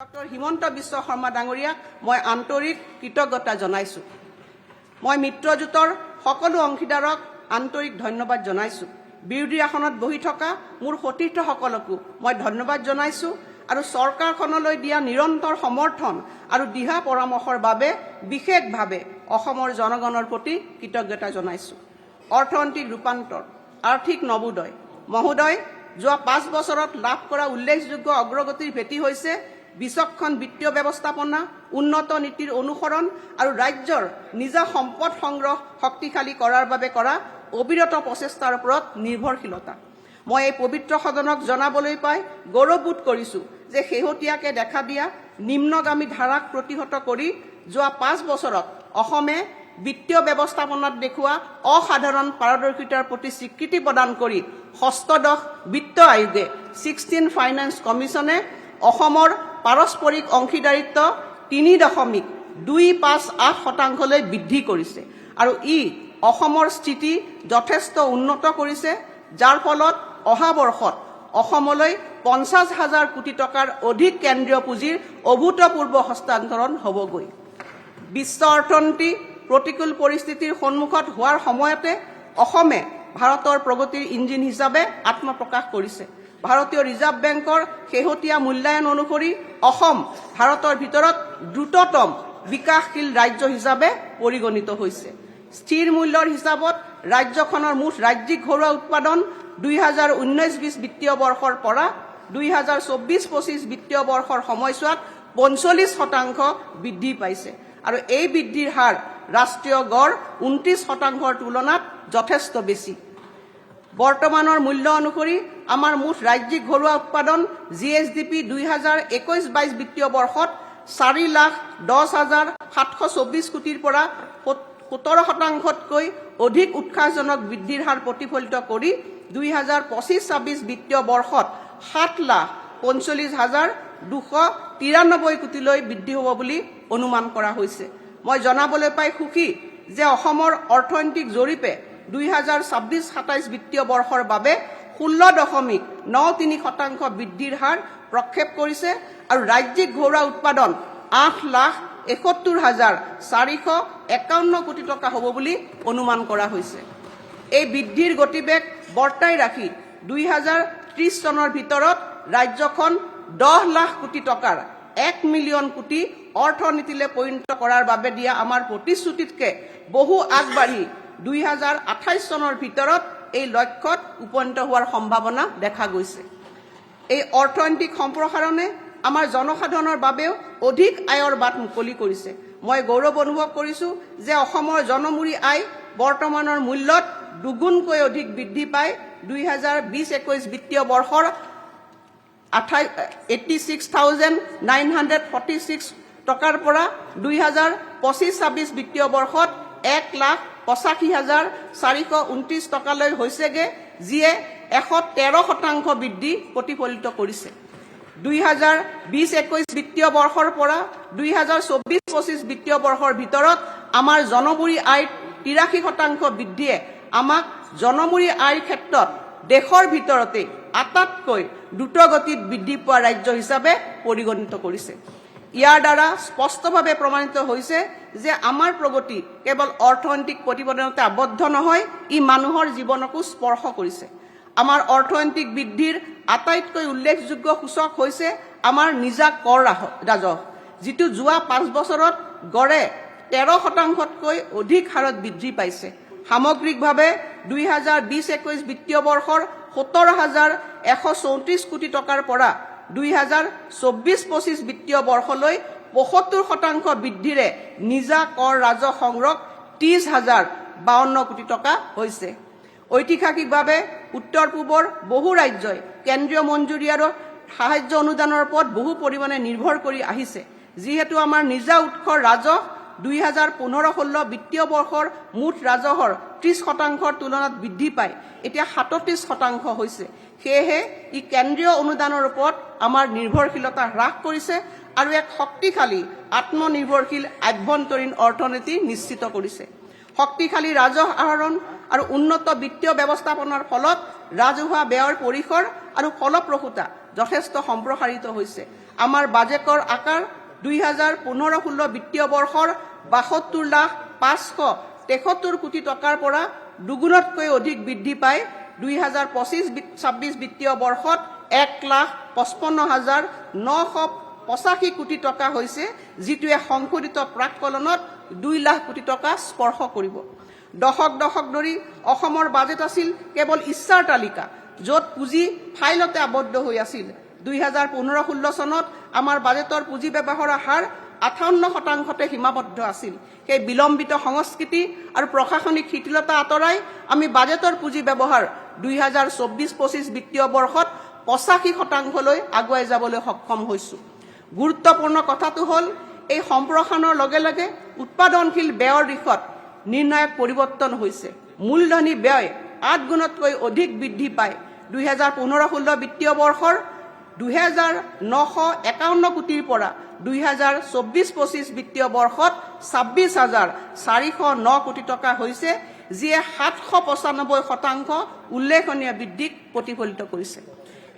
Doctor Himanta Biswa Sarma ডাঙৰীয়াক মই আন্তৰিক কৃতজ্ঞতা জনাইছো। মই মিত্ৰজোঁটৰ সকলো অংশীদাৰক আন্তৰিক ধন্যবাদ জনাইছো। বিৰোধী আসনত বহি থকা মোৰ সতীৰ্থসকলকো মই ধন্যবাদ জনাইছো আৰু চৰকাৰখনলৈ দিয়া নিৰন্তৰ সমৰ্থন আৰু দিহা পৰামৰ্শৰ বাবে বিশেষভাৱে অসমৰ জনগণৰ প্ৰতি কৃতজ্ঞতা জনাইছো। অৰ্থনৈতিক ৰূপান্তৰ, আৰ্থিক নবোদয় মহোদয়, যোৱা 5 বছৰত লাভ কৰা উল্লেখযোগ্য অগ্ৰগতিৰ ভেটি হৈছে বিচক্ষণ বিত্তীয় ব্যৱস্থাপনা, উন্নত নীতিৰ অনুসৰণ আৰু ৰাজ্যৰ নিজা সম্পদ সংগ্ৰহ শক্তিশালী কৰাৰ বাবে কৰা অবিৰত প্ৰচেষ্টাৰ ওপৰত নিৰ্ভৰশীলতা। মই এই পবিত্ৰ সদনক জনাবলৈ পাই গৌৰৱবোধ কৰিছো যে শেহতীয়াকৈ দেখা দিয়া নিম্নগামী ধাৰাক প্ৰতিহত কৰি যোৱা 5 বছৰত অসমে বিত্তীয় ব্যৱস্থাপনাত দেখুওৱা অসাধাৰণ পাৰদৰ্শিতাৰ প্ৰতি স্বীকৃতি প্ৰদান কৰি ষষ্ঠদশ বিত্ত আয়োগে 16 ফাইনেন্স কমিছনে অসমৰ পাৰস্পৰিক অংশীদাৰিত্ব 3.258% বৃদ্ধি কৰিছে আৰু ই অসমৰ স্থিতি যথেষ্ট উন্নত কৰিছে, যাৰ ফলত অহা বৰ্ষত অসমলৈ 50,000 কোটি টকাৰ অধিক কেন্দ্ৰীয় পুঁজিৰ অভূতপূৰ্ব হস্তান্তৰণ হ'বগৈ। বিশ্ব অৰ্থনীতি প্ৰতিকূল পৰিস্থিতিৰ সন্মুখত হোৱাৰ সময়তে অসমে ভাৰতৰ প্ৰগতিৰ ইঞ্জিন হিচাপে আত্মপ্ৰকাশ কৰিছে। ভাৰতীয় ৰিজাৰ্ভ বেংকৰ শেহতীয়া মূল্যায়ন অনুসৰি অসম ভাৰতৰ ভিতৰত দ্ৰুততম বিকাশশীল ৰাজ্য হিচাপে পৰিগণিত হৈছে। স্থিৰ মূল্যৰ হিচাপত ৰাজ্যখনৰ মুঠ ৰাজ্যিক ঘৰুৱা উৎপাদন 2019-20 বিত্তীয় বৰ্ষৰ পৰা 2024-25 বিত্তীয় বৰ্ষৰ সময়ছোৱাত 45% বৃদ্ধি পাইছে আৰু এই বৃদ্ধিৰ হাৰ ৰাষ্ট্ৰীয় গড় 29%ৰ তুলনাত যথেষ্ট বেছি। বৰ্তমানৰ মূল্য অনুসৰি আমাৰ মুঠ ৰাজ্যিক ঘৰুৱা উৎপাদন GSDP 2021-22 বিত্তীয় বৰ্ষত 4,10,724 কোটিৰ পৰা 17%তকৈ অধিক উৎসাহজনক বৃদ্ধিৰ হাৰ প্ৰতিফলিত কৰি 2025-26 বিত্তীয় বৰ্ষত 7,45,293 কোটিলৈ বৃদ্ধি হ'ব বুলি অনুমান কৰা হৈছে। মই জনাবলৈ পাই সুখী যে অসমৰ অৰ্থনৈতিক জৰীপে 2026-27 বিত্তীয় বৰ্ষৰ বাবে 16.93% বৃদ্ধিৰ হাৰ প্ৰক্ষেপ কৰিছে আৰু ৰাজ্যিক ঘৰুৱা উৎপাদন 8,71,451 কোটি টকা হ'ব বুলি অনুমান কৰা হৈছে। এই বৃদ্ধিৰ গতিবেগ বৰ্তাই ৰাখি 2030 চনৰ ভিতৰত ৰাজ্যখন 10 লাখ কোটি টকাৰ 1 মিলিয়ন কোটি অৰ্থনীতিলৈ পৰিণত কৰাৰ বাবে দিয়া আমাৰ প্ৰতিশ্ৰুতিতকৈ বহু আগবাঢ়ি 2028 চনৰ ভিতৰত এই লক্ষ্যত উপনীত হোৱাৰ সম্ভাৱনা দেখা গৈছে। এই অৰ্থনৈতিক সম্প্ৰসাৰণে আমাৰ জনসাধাৰণৰ বাবেও অধিক আয়ৰ বাট মুকলি কৰিছে। মই গৌৰৱ অনুভৱ কৰিছো যে অসমৰ জনমূৰি আয় বৰ্তমানৰ মূল্যত দুগুণকৈ অধিক বৃদ্ধি পাই 2020-21 বিত্তীয় বৰ্ষৰ 86,946 টকাৰ পৰা 2025-26 বিত্তীয় বৰ্ষত 1,85,429 টকালৈ হৈছেগে, যিয়ে 113% বৃদ্ধি প্ৰতিফলিত কৰিছে। 2020-21 বিত্তীয় বৰ্ষৰ পৰা 2024-25 বিত্তীয় বৰ্ষৰ ভিতৰত আমাৰ জনমূৰি আয়ৰ 83% বৃদ্ধিয়ে আমাক জনমূৰি আয়ৰ ক্ষেত্ৰত দেশৰ ভিতৰতে আটাইতকৈ দ্ৰুতগতিত বৃদ্ধি পোৱা ৰাজ্য হিচাপে পৰিগণিত কৰিছে। ইয়াৰ দ্বাৰা স্পষ্টভাৱে প্ৰমাণিত হৈছে যে আমাৰ প্ৰগতি কেৱল অৰ্থনৈতিক প্ৰতিবেদনতে আবদ্ধ নহয়, ই মানুহৰ জীৱনকো স্পৰ্শ কৰিছে। আমাৰ অৰ্থনৈতিক বৃদ্ধিৰ আটাইতকৈ উল্লেখযোগ্য সূচক হৈছে আমাৰ নিজা কৰ ৰাজহ, যিটো যোৱা 5 বছৰত গড়ে 13%তকৈ অধিক হাৰত বৃদ্ধি পাইছে। সামগ্ৰিকভাৱে 2020-21 বিত্তীয় বৰ্ষৰ 17,134 কোটি টকাৰ পৰা 2024-25 বিত্তীয় বৰ্ষলৈ 75% বৃদ্ধিৰে নিজা কৰ ৰাজহ সংগ্ৰহ 30,052 কোটি টকা হৈছে। ঐতিহাসিকভাৱে উত্তৰ পূবৰ বহু ৰাজ্যই কেন্দ্ৰীয় মঞ্জুৰি আৰু সাহায্য অনুদানৰ ওপৰত বহু পৰিমাণে নিৰ্ভৰ কৰি আহিছে। যিহেতু আমাৰ নিজা উৎসৰ ৰাজহ 2015-16 বিত্তীয় বৰ্ষৰ মুঠ ৰাজহৰ 30%ৰ তুলনাত বৃদ্ধি পাই এতিয়া 37% হৈছে। সেয়েহে ই কেন্দ্ৰীয় অনুদানৰ ওপৰত আমাৰ নিৰ্ভৰশীলতা হ্ৰাস কৰিছে আৰু এক শক্তিশালী আত্মনিৰ্ভৰশীল আভ্যন্তৰীণ অৰ্থনীতি নিশ্চিত কৰিছে। শক্তিশালী ৰাজহ আহৰণ আৰু উন্নত বিত্তীয় ব্যৱস্থাপনাৰ ফলত ৰাজহুৱা ব্যয়ৰ পৰিসৰ আৰু ফলপ্ৰসূতা যথেষ্ট সম্প্ৰসাৰিত হৈছে আমাৰ বাজেটৰ আকাৰ 2015-16 বিত্তীয় বৰ্ষৰ 72,573 কোটি টকাৰ পৰা দুগুণতকৈ অধিক বৃদ্ধি পাই 2025-26 বিত্তীয় বৰ্ষত 1,55,985 কোটি টকা হৈছে, যিটোৱে সংশোধিত প্ৰাক্কলনত 2 লাখ কোটি টকা স্পৰ্শ কৰিব। দশক ধৰি অসমৰ বাজেট আছিল কেৱল ইচ্ছাৰ তালিকা, য'ত পুঁজি ফাইলতে আবদ্ধ হৈ আছিল। 2015-16 চনত আমাৰ বাজেটৰ পুঁজি ব্যৱহাৰৰ হাৰ 58%তে সীমাবদ্ধ আছিল। সেই বিলম্বিত সংস্কৃতি আৰু প্ৰশাসনিক শিথিলতা আঁতৰাই আমি বাজেটৰ পুঁজি ব্যৱহাৰ 2024-25 বিত্তীয় বৰ্ষত 85%লৈ আগুৱাই যাবলৈ সক্ষম হৈছোঁ। গুৰুত্বপূৰ্ণ কথাটো হ'ল, এই সম্প্ৰসাৰণৰ লগে লগে উৎপাদনশীল ব্যয়ৰ দিশত নিৰ্ণায়ক পৰিৱৰ্তন হৈছে। মূলধনী ব্যয় 8 গুণতকৈ অধিক বৃদ্ধি পায় 2015-16 বিত্তীয় বৰ্ষৰ 2,951 কোটিৰ পৰা 2024-25 বিত্তীয় বৰ্ষত 26,409 কোটি টকা হৈছে, যিয়ে 795% উল্লেখনীয় বৃদ্ধিক প্ৰতিফলিত কৰিছে।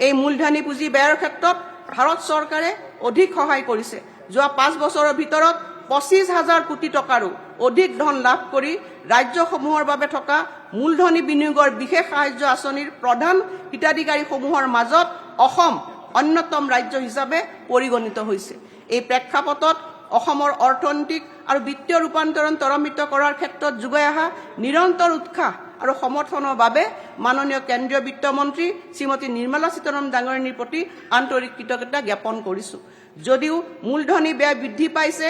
এই মূলধনী পুঁজি ব্যয়ৰ ক্ষেত্ৰত ভাৰত চৰকাৰে অধিক সহায় কৰিছে। যোৱা 5 বছৰৰ ভিতৰত 25,000 কোটি টকাৰো অধিক ধন লাভ কৰি ৰাজ্যসমূহৰ বাবে থকা মূলধনী বিনিয়োগৰ বিশেষ সাহায্য আঁচনিৰ প্ৰধান হিতাধিকাৰীসমূহৰ মাজত অসম অন্যতম ৰাজ্য হিচাপে পৰিগণিত হৈছে। এই প্ৰেক্ষাপটত অসমৰ অৰ্থনৈতিক আৰু বিত্তীয় ৰূপান্তৰণ ত্বৰান্বিত কৰাৰ ক্ষেত্ৰত যোগাই অহা নিৰন্তৰ উৎসাহ আৰু সমৰ্থনৰ বাবে মাননীয় কেন্দ্ৰীয় বিত্তমন্ত্ৰী শ্ৰীমতী নিৰ্মলা সীতাৰামন ডাঙৰীয়ানীৰ প্ৰতি আন্তৰিক কৃতজ্ঞতা জ্ঞাপন কৰিছোঁ। যদিও মূলধনী ব্যয় বৃদ্ধি পাইছে,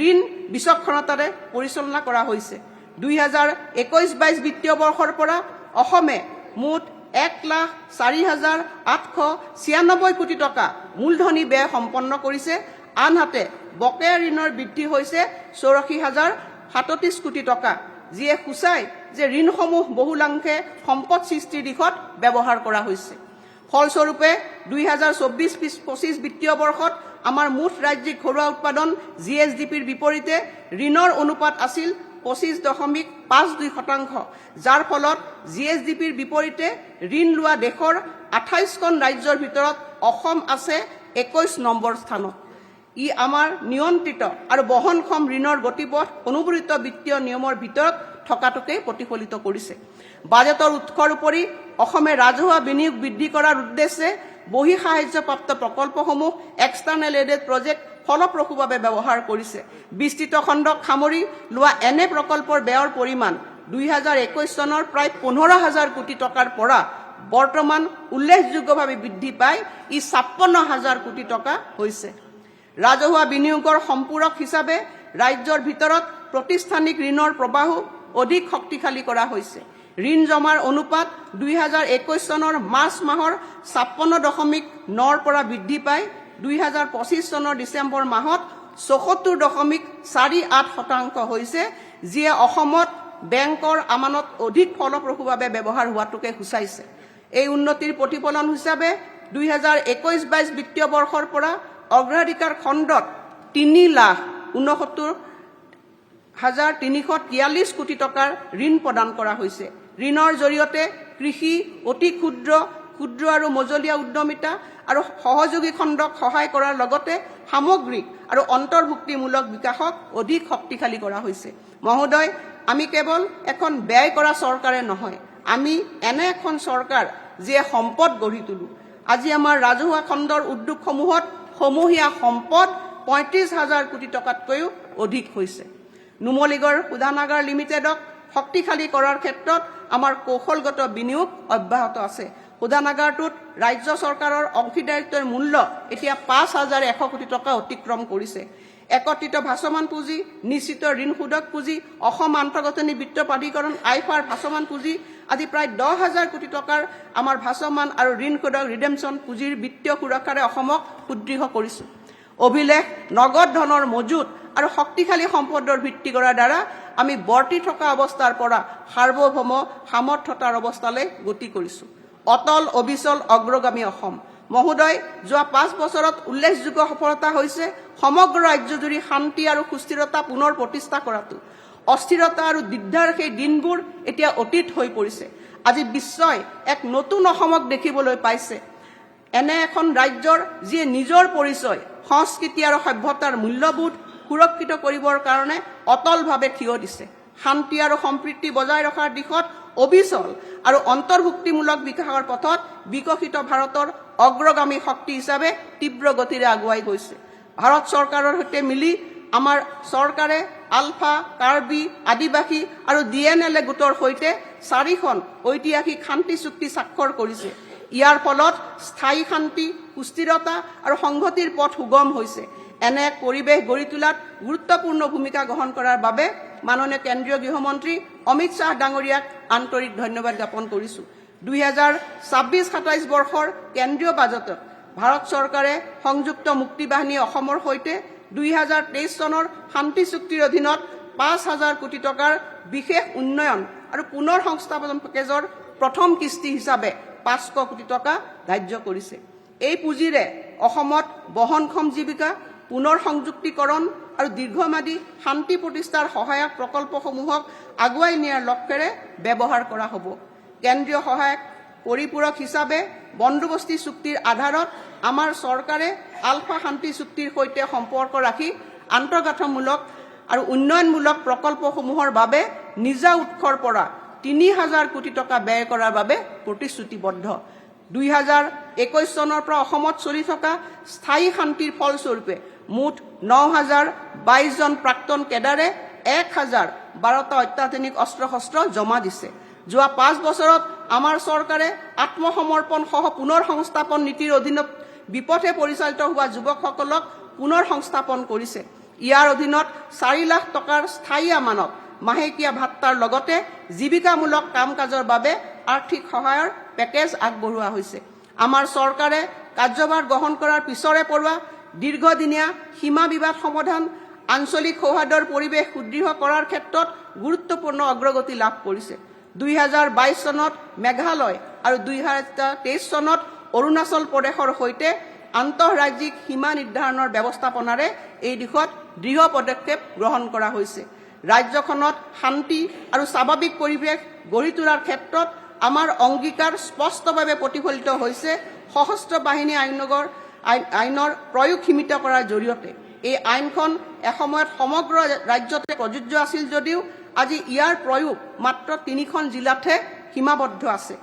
ঋণ বিচক্ষণতাৰে পৰিচালনা কৰা হৈছে। 2021-22 বিত্তীয় বৰ্ষৰ পৰা অসমে মুঠ 1,04,896 কোটি টকা মূলধনী ব্যয় সম্পন্ন কৰিছে। আনহাতে বকেয়া ঋণৰ বৃদ্ধি হৈছে 84,037 কোটি টকা, যিয়ে সূচায় যে ঋণসমূহ বহুলাংশে সম্পদ সৃষ্টিৰ দিশত ব্যৱহাৰ কৰা হৈছে। ফলস্বৰূপে 2024-25 বিত্তীয় বৰ্ষত আমাৰ মুঠ ৰাজ্যিক ঘৰুৱা উৎপাদন GSDPৰ বিপৰীতে ঋণৰ অনুপাত আছিল 25.52%, যাৰ ফলত GSDPৰ বিপৰীতে ঋণ লোৱা দেশৰ 28খন ৰাজ্যৰ ভিতৰত অসম আছে 21 নম্বৰ স্থানত। ই আমাৰ নিয়ন্ত্ৰিত আৰু বহনক্ষম ঋণৰ গতিপথ অনুমোদিত বিত্তীয় নিয়মৰ ভিতৰত থকাটোকে প্ৰতিফলিত কৰিছে। বাজেটৰ উৎসৰ উপৰি অসমে ৰাজহুৱা বিনিয়োগ বৃদ্ধি কৰাৰ উদ্দেশ্যে বহি সাহায্যপ্ৰাপ্ত প্ৰকল্পসমূহ এক্সটাৰ্নেল এডেড প্ৰজেক্ট ফলপ্ৰসূভাৱে ব্যৱহাৰ কৰিছে। বিস্তৃত খণ্ডক সামৰি লোৱা এনে প্ৰকল্পৰ ব্যয়ৰ পৰিমাণ 2021 চনৰ প্ৰায় 15,000 কোটি টকাৰ পৰা বৰ্তমান উল্লেখযোগ্যভাৱে বৃদ্ধি পাই ই 56,000 কোটি টকা হৈছে। ৰাজহুৱা বিনিয়োগৰ সম্পূৰক হিচাপে ৰাজ্যৰ ভিতৰত প্ৰতিষ্ঠানিক ঋণৰ প্ৰবাহো অধিক শক্তিশালী কৰা হৈছে। ঋণ জমাৰ অনুপাত 2021 চনৰ মাৰ্চ মাহৰ 56.9ৰ পৰা বৃদ্ধি পাই 2025 চনৰ ডিচেম্বৰ মাহত 74.48% হৈছে, যিয়ে অসমত বেংকৰ আমানত অধিক ফলপ্ৰসূভাৱে ব্যৱহাৰ হোৱাটোকে সূচাইছে। এই উন্নতিৰ প্ৰতিফলন হিচাপে 2021-22 বিত্তীয় বৰ্ষৰ পৰা অগ্ৰাধিকাৰ খণ্ডত 3,69,343 কোটি টকাৰ ঋণ প্ৰদান কৰা হৈছে। ঋণৰ জৰিয়তে কৃষি, অতি ক্ষুদ্ৰ আৰু মজলীয়া উদ্যমিতা আৰু সহযোগী খণ্ডক সহায় কৰাৰ লগতে সামগ্ৰিক আৰু অন্তৰ্ভুক্তিমূলক বিকাশক অধিক শক্তিশালী কৰা হৈছে। মহোদয়, আমি কেৱল এখন ব্যয় কৰা চৰকাৰে নহয়, আমি এনে এখন চৰকাৰ যিয়ে সম্পদ গঢ়ি তোলো। আজি আমাৰ ৰাজহুৱা খণ্ডৰ উদ্যোগসমূহত সমূহীয়া সম্পদ 35,000 কোটি টকাতকৈও অধিক হৈছে। নুমলীগড় শোধনাগাৰ লিমিটেডক শক্তিশালী কৰাৰ ক্ষেত্ৰত আমাৰ কৌশলগত বিনিয়োগ অব্যাহত আছে। শোধনাগাৰটোত ৰাজ্য চৰকাৰৰ অংশীদাৰিত্বৰ মূল্য এতিয়া 5,100 কোটি টকা অতিক্ৰম কৰিছে। একত্ৰিত ভাসমান পুঁজি, নিশ্চিত ঋণ শোধক পুঁজি, অসম আন্তঃগাঁথনি বিত্ত প্ৰাধিকৰণ আইফাৰ ভাসমান পুঁজি আদি প্ৰায় 10,000 কোটি টকাৰ আমাৰ ভাসমান আৰু ঋণ শোধক ৰিডেমশ্যন পুঁজিৰ বিত্তীয় সুৰক্ষাৰে অসমক সুদৃঢ় কৰিছে। অভিলেখ নগদ ধনৰ মজুত আৰু শক্তিশালী সম্পদৰ ভিত্তি কৰাৰ দ্বাৰা আমি বৰ্তি থকা অৱস্থাৰ পৰা সাৰ্বভৌম সামৰ্থ্যতাৰ অৱস্থালৈ গতি কৰিছোঁ। অটল অবিচল অগ্ৰগামী অসম। মহোদয়, যোৱা 5 বছৰত উল্লেখযোগ্য সফলতা হৈছে সমগ্ৰ ৰাজ্যজুৰি শান্তি আৰু সুস্থিৰতা পুনৰ প্ৰতিষ্ঠা কৰাটো। অস্থিৰতা আৰু দিগদাৰ সেই দিনবোৰ এতিয়া অতীত হৈ পৰিছে। আজি বিশ্বই এক নতুন অসমক দেখিবলৈ পাইছে, এনে এখন ৰাজ্যৰ যিয়ে নিজৰ পৰিচয় সংস্কৃতি আৰু সভ্যতাৰ মূল্যবোধ সুৰক্ষিত কৰিবৰ কাৰণে অটলভাৱে থিয় দিছে। শান্তি আৰু সম্প্ৰীতি বজাই ৰখাৰ দিশত অবিচল আৰু অন্তৰ্ভুক্তিমূলক বিকাশৰ পথত বিকশিত ভাৰতৰ অগ্ৰগামী শক্তি হিচাপে তীব্ৰ গতিৰে আগুৱাই গৈছে। ভাৰত চৰকাৰৰ সৈতে মিলি আমাৰ চৰকাৰে আলফা, কাৰ্বি, আদিবাসী আৰু DNLA গোটৰ সৈতে 4খন ঐতিহাসিক শান্তি চুক্তি স্বাক্ষৰ কৰিছে। ইয়াৰ ফলত স্থায়ী শান্তি, সুস্থিৰতা আৰু সংহতিৰ পথ সুগম হৈছে। এনে এক পৰিৱেশ গঢ়ি তোলাত গুৰুত্বপূৰ্ণ ভূমিকা গ্ৰহণ কৰাৰ বাবে মাননীয় কেন্দ্ৰীয় গৃহমন্ত্ৰী অমিত শ্বাহ ডাঙৰীয়াক আন্তৰিক ধন্যবাদ জ্ঞাপন কৰিছোঁ। 2026-27 বৰ্ষৰ কেন্দ্ৰীয় বাজেটত ভাৰত চৰকাৰে সংযুক্ত মুক্তি বাহিনী অসমৰ সৈতে 2023 চনৰ শান্তি চুক্তিৰ অধীনত 5,000 কোটি টকাৰ বিশেষ উন্নয়ন আৰু পুনৰ সংস্থাপন পেকেজৰ প্ৰথম কিস্তি হিচাপে 500 কোটি টকা ধাৰ্য কৰিছে। এই পুঁজিৰে অসমত বহনক্ষম জীৱিকা, পুনৰ সংযুক্তিকৰণ আৰু দীৰ্ঘম্যাদী শান্তি প্ৰতিষ্ঠাৰ সহায়ক প্ৰকল্পসমূহক আগুৱাই নিয়াৰ লক্ষ্যৰে ব্যৱহাৰ কৰা হ'ব। কেন্দ্ৰীয় সহায়ক পৰিপূৰক হিচাপে বন্দোবস্তি চুক্তিৰ আধাৰত আমাৰ চৰকাৰে আলফা শান্তি চুক্তিৰ সৈতে সম্পৰ্ক ৰাখি আন্তঃগাঁথনিমূলক আৰু উন্নয়নমূলক প্ৰকল্পসমূহৰ বাবে নিজা উৎসৰ পৰা 3,000 কোটি টকা ব্যয় কৰাৰ বাবে প্ৰতিশ্ৰুতিবদ্ধ। 2021 চনৰ পৰা অসমত চলি থকা স্থায়ী শান্তিৰ ফলস্বৰূপে মুঠ 9,022 জন প্ৰাক্তন কেডাৰে 1,012টা অত্যাধুনিক অস্ত্ৰ শস্ত্ৰ জমা দিছে। যোৱা 5 বছৰত আমাৰ চৰকাৰে আত্মসমৰ্পণ সহ পুনৰ সংস্থাপন নীতিৰ অধীনত বিপথে পৰিচালিত হোৱা যুৱকসকলক পুনৰ সংস্থাপন কৰিছে। ইয়াৰ অধীনত 4 লাখ টকাৰ স্থায়ী আমানত মাহেকীয়া ভাত্তাৰ লগতে জীৱিকামূলক কাম কাজৰ বাবে আৰ্থিক সহায়ৰ পেকেজ আগবঢ়োৱা হৈছে। আমাৰ চৰকাৰে কাৰ্যভাৰ গ্ৰহণ কৰাৰ পিছৰে পৰা দীৰ্ঘদিনীয়া সীমা বিবাদ সমাধান, আঞ্চলিক সৌহাৰ্দ্যৰ পৰিৱেশ সুদৃঢ় কৰাৰ ক্ষেত্ৰত গুৰুত্বপূৰ্ণ অগ্ৰগতি লাভ কৰিছে। 2022 চনত মেঘালয় আৰু 2023 চনত অৰুণাচল প্ৰদেশৰ সৈতে আন্তঃৰাজ্যিক সীমা নিৰ্ধাৰণৰ ব্যৱস্থাপনাৰে এই দিশত দৃঢ় পদক্ষেপ গ্ৰহণ কৰা হৈছে। ৰাজ্যখনত শান্তি আৰু স্বাভাৱিক পৰিৱেশ গঢ়ি তোলাৰ ক্ষেত্ৰত আমাৰ অংগীকাৰ স্পষ্টভাৱে প্ৰতিফলিত হৈছে। সশস্ত্ৰ বাহিনী আইনৰ প্ৰয়োগ সীমিত কৰাৰ জৰিয়তে এই আইনখন এসময়ত সমগ্ৰ ৰাজ্যতে প্ৰযোজ্য আছিল যদিও আজি ইয়াৰ প্ৰয়োগ মাত্ৰ 3খন জিলাতহে সীমাবদ্ধ আছে।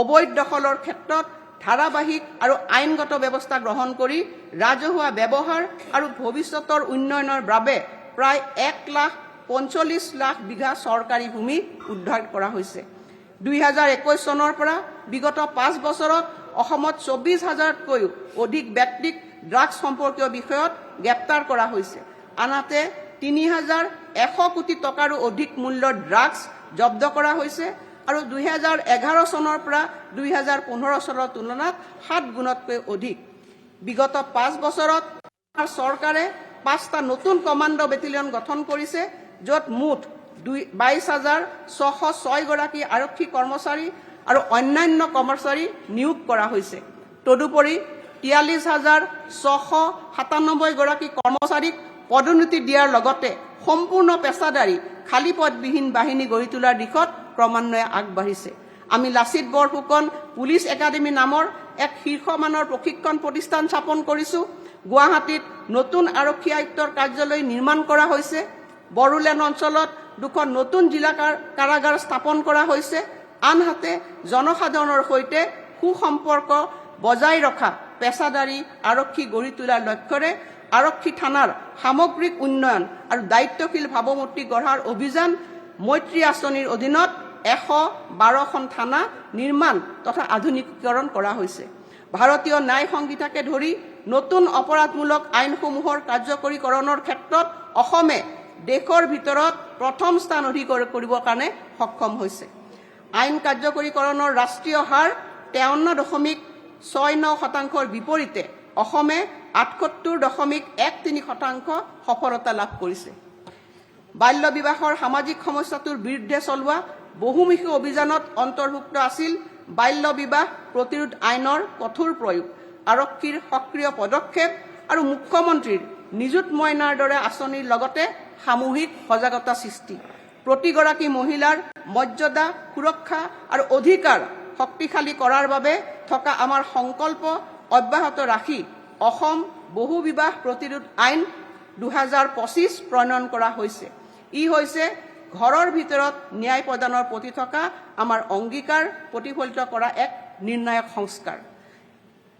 অবৈধ দখলৰ ক্ষেত্ৰত ধাৰাবাহিক আৰু আইনগত ব্যৱস্থা গ্ৰহণ কৰি ৰাজহুৱা ব্যৱহাৰ আৰু ভৱিষ্যতৰ উন্নয়নৰ বাবে প্ৰায় 1,45,00,000 বিঘা চৰকাৰী ভূমি উদ্ধাৰ কৰা হৈছে। 2021 চনৰ পৰা বিগত 5 বছৰত অসমত 24,000তকৈও অধিক ব্যক্তিক ড্ৰাগছ সম্পৰ্কীয় বিষয়ত গ্ৰেপ্তাৰ কৰা হৈছে। আনহাতে 3,100 কোটি টকাৰো অধিক মূল্যৰ ড্ৰাগছ জব্দ কৰা হৈছে আৰু 2011 চনৰ পৰা 2015 চনৰ তুলনাত 7 গুণতকৈ অধিক। বিগত 5 বছৰত চৰকাৰে 5টা নতুন কমাণ্ডো বেটেলিয়ন গঠন কৰিছে, য'ত মুঠ 22,606 গৰাকী আৰক্ষী কৰ্মচাৰী আৰু অন্যান্য কৰ্মচাৰী নিয়োগ কৰা হৈছে। তদুপৰি 43,697 গৰাকী কৰ্মচাৰীক পদোন্নতি দিয়াৰ লগতে সম্পূৰ্ণ পেছাদাৰী খালী পদবিহীন বাহিনী গঢ়ি তোলাৰ দিশত ক্ৰমান্বয়ে আগবাঢ়িছে। আমি লাচিত বৰফুকন পুলিচ একাডেমী নামৰ এক শীৰ্ষমানৰ প্ৰশিক্ষণ প্ৰতিষ্ঠান স্থাপন কৰিছোঁ। গুৱাহাটীত নতুন আৰক্ষী আয়ুক্তৰ কাৰ্যালয় নিৰ্মাণ কৰা হৈছে। বড়োলেণ্ড অঞ্চলত 2খন নতুন জিলা কাৰাগাৰ স্থাপন কৰা হৈছে। আনহাতে জনসাধাৰণৰ সৈতে সুসম্পৰ্ক বজাই ৰখা পেছাদাৰী আৰক্ষী গঢ়ি তোলাৰ লক্ষ্যৰে আৰক্ষী থানাৰ সামগ্ৰিক উন্নয়ন আৰু দায়িত্বশীল ভাৱমূৰ্তি গঢ়াৰ অভিযান মৈত্ৰী আঁচনিৰ অধীনত 112খন থানা নিৰ্মাণ তথা আধুনিকীকৰণ কৰা হৈছে। ভাৰতীয় ন্যায় সংহিতাকে ধৰি নতুন অপৰাধমূলক আইনসমূহৰ কাৰ্যকৰীকৰণৰ ক্ষেত্ৰত অসমে দেশৰ ভিতৰত প্ৰথম স্থান অধিকাৰ কৰিবৰ কাৰণে সক্ষম হৈছে। আইন কাৰ্যকৰীকৰণৰ ৰাষ্ট্ৰীয় হাৰ 53.69%ৰ বিপৰীতে অসমে 78.13% সফলতা লাভ কৰিছে। বাল্য বিবাহৰ সামাজিক সমস্যাটোৰ বিৰুদ্ধে চলোৱা বহুমুখী অভিযানত অন্তৰ্ভুক্ত আছিল বাল্য বিবাহ প্ৰতিৰোধ আইনৰ কঠোৰ প্ৰয়োগ, আৰক্ষীৰ সক্ৰিয় পদক্ষেপ আৰু মুখ্যমন্ত্ৰীৰ নিযুত মইনাৰ দৰে আঁচনিৰ লগতে সামূহিক সজাগতা সৃষ্টি। প্ৰতিগৰাকী মহিলাৰ মৰ্যাদা, সুৰক্ষা আৰু অধিকাৰ শক্তিশালী কৰাৰ বাবে থকা আমাৰ সংকল্প অব্যাহত ৰাখি অসম বহু বিবাহ প্ৰতিৰোধ আইন 2025 প্ৰণয়ন কৰা হৈছে। ই হৈছে ঘৰৰ ভিতৰত ন্যায় প্ৰদানৰ প্ৰতি থকা আমাৰ অংগীকাৰ প্ৰতিফলিত কৰা এক নিৰ্ণায়ক সংস্কাৰ।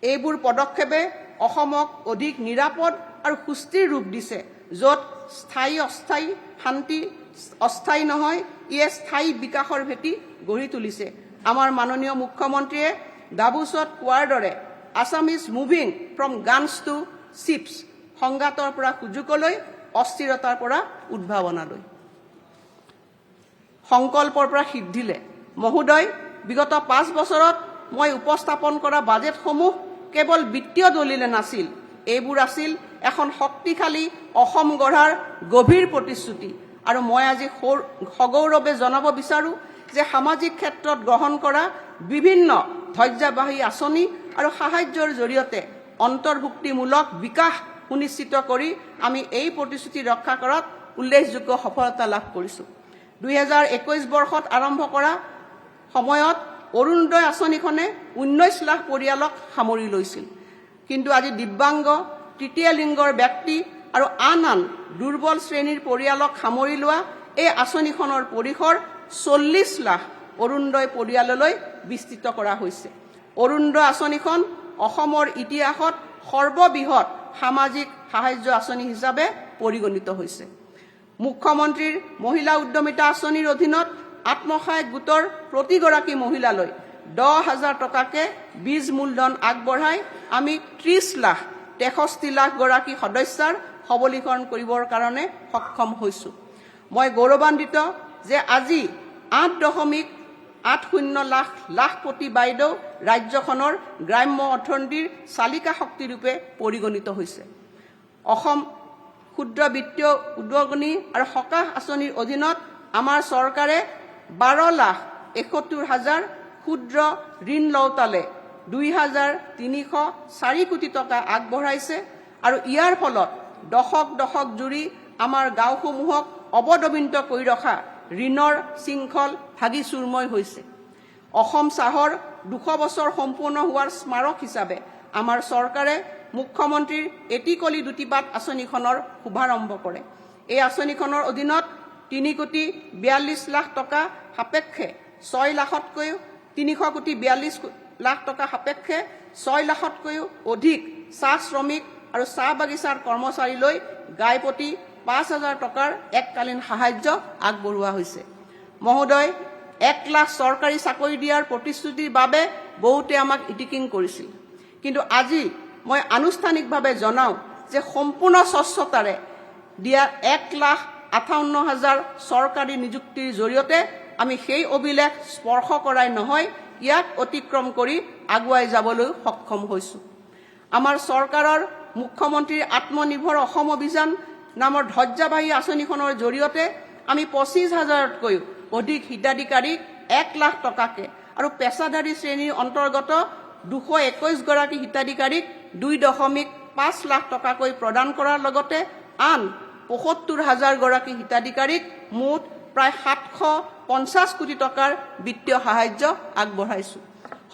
এইবোৰ পদক্ষেপে অসমক অধিক নিৰাপদ আৰু সুস্থিৰ ৰূপ দিছে, য'ত স্থায়ী অস্থায়ী শান্তি অস্থায়ী নহয়, ইয়ে স্থায়ী বিকাশৰ ভেটি গঢ়ি তুলিছে। আমাৰ মাননীয় মুখ্যমন্ত্ৰীয়ে ডাভোছত কোৱাৰ দৰে Assam is moving from guns to chips, সংঘাতৰ পৰা সুযোগলৈ, অস্থিৰতাৰ পৰা উদ্ভাৱনালৈ, সংকল্পৰ পৰা সিদ্ধিলে। মহোদয়, বিগত 5 বছৰত মই উপস্থাপন কৰা বাজেটসমূহ কেৱল বিত্তীয় দলিলে নাছিল, এইবোৰ আছিল এখন শক্তিশালী অসম গঢ়াৰ গভীৰ প্ৰতিশ্ৰুতি। আৰু মই আজি সগৌৰৱে জনাব বিচাৰো যে সামাজিক ক্ষেত্ৰত গ্ৰহণ কৰা বিভিন্ন ধৈৰ্যবাহী আঁচনি আৰু সাহায্যৰ জৰিয়তে অন্তৰ্ভুক্তিমূলক বিকাশ সুনিশ্চিত কৰি আমি এই প্ৰতিশ্ৰুতি ৰক্ষা কৰাত উল্লেখযোগ্য সফলতা লাভ কৰিছোঁ। 2021 বৰ্ষত আৰম্ভ কৰা সময়ত অৰুণোদয় আঁচনিখনে 19 লাখ পৰিয়ালক সামৰি লৈছিল। কিন্তু আজি দিব্যাংগ, তৃতীয় লিংগৰ ব্যক্তি আৰু আন আন দুৰ্বল শ্ৰেণীৰ পৰিয়ালক সামৰি লোৱা এই আঁচনিখনৰ পৰিসৰ 40 লাখ অৰুণোদয় পৰিয়াললৈ বিস্তৃত কৰা হৈছে। অৰুণোদয় আঁচনিখন অসমৰ ইতিহাসত সৰ্ববৃহৎ সামাজিক সাহায্য আঁচনি হিচাপে পৰিগণিত হৈছে। মুখ্যমন্ত্ৰীৰ মহিলা উদ্যমিতা আঁচনিৰ অধীনত আত্মসহায়ক গোটৰ প্ৰতিগৰাকী মহিলালৈ 10,000 টকাকে বীজ মূলধন আগবঢ়াই আমি 63 লাখ গৰাকী সদস্যাৰ সবলীকৰণ কৰিবৰ কাৰণে সক্ষম হৈছোঁ। মই গৌৰৱান্বিত যে আজি 8.80 লাখপতি বাইদেউ ৰাজ্যখনৰ গ্ৰাম্য অৰ্থনীতিৰ চালিকা শক্তিৰূপে পৰিগণিত হৈছে। অসম ক্ষুদ্ৰ বিত্তীয় উদ্যোগনী আৰু সকাহ আঁচনিৰ অধীনত আমাৰ চৰকাৰে 12,71,000 ক্ষুদ্ৰ ঋণ লওঁতালে 2,304 কোটি টকা আগবঢ়াইছে আৰু ইয়াৰ ফলত দশক জুৰি আমাৰ গাঁওসমূহক অৱদমিত কৰি ৰখা ঋণৰ শৃংখল ভাগি চুৰময় হৈছে। অসম চাহৰ 200 বছৰ সম্পূৰ্ণ হোৱাৰ স্মাৰক হিচাপে আমাৰ চৰকাৰে মুখ্যমন্ত্ৰীৰ এটিকলি দুটিপাত আঁচনিখনৰ শুভাৰম্ভ কৰে। এই আঁচনিখনৰ অধীনত 3,42 লাখ টকা সাপেক্ষে 6 লাখতকৈও 342 লাখ টকা সাপেক্ষে 6 লাখতকৈও অধিক চাহ শ্ৰমিক আৰু চাহ বাগিচাৰ কৰ্মচাৰীলৈ গাইপতি 5,000 টকাৰ এককালীন সাহায্য আগবঢ়োৱা হৈছে। মহোদয়, 1 লাখ চৰকাৰী চাকৰি দিয়াৰ প্ৰতিশ্ৰুতিৰ বাবে বহুতে আমাক ইটিকিং কৰিছিল, কিন্তু আজি মই আনুষ্ঠানিকভাৱে জনাওঁ যে সম্পূৰ্ণ স্বচ্ছতাৰে দিয়া 1,58,000 চৰকাৰী নিযুক্তিৰ জৰিয়তে আমি সেই অভিলেখ স্পৰ্শ কৰাই নহয়, ইয়াক অতিক্ৰম কৰি আগুৱাই যাবলৈ সক্ষম হৈছোঁ। আমাৰ চৰকাৰৰ মুখ্যমন্ত্ৰীৰ আত্মনিৰ্ভৰ অসম অভিযান নামৰ ধৈৰ্যবাহী আঁচনিখনৰ জৰিয়তে আমি 25,000তকৈও অধিক হিতাধিকাৰীক 1 লাখ টকাকে আৰু পেছাদাৰী শ্ৰেণীৰ অন্তৰ্গত 221 গৰাকী হিতাধিকাৰীক 2.5 লাখ টকাকৈ প্ৰদান কৰাৰ লগতে আন 75,000 গৰাকী হিতাধিকাৰীক মুঠ প্ৰায় 750 কোটি টকাৰ বিত্তীয় সাহায্য আগবঢ়াইছোঁ।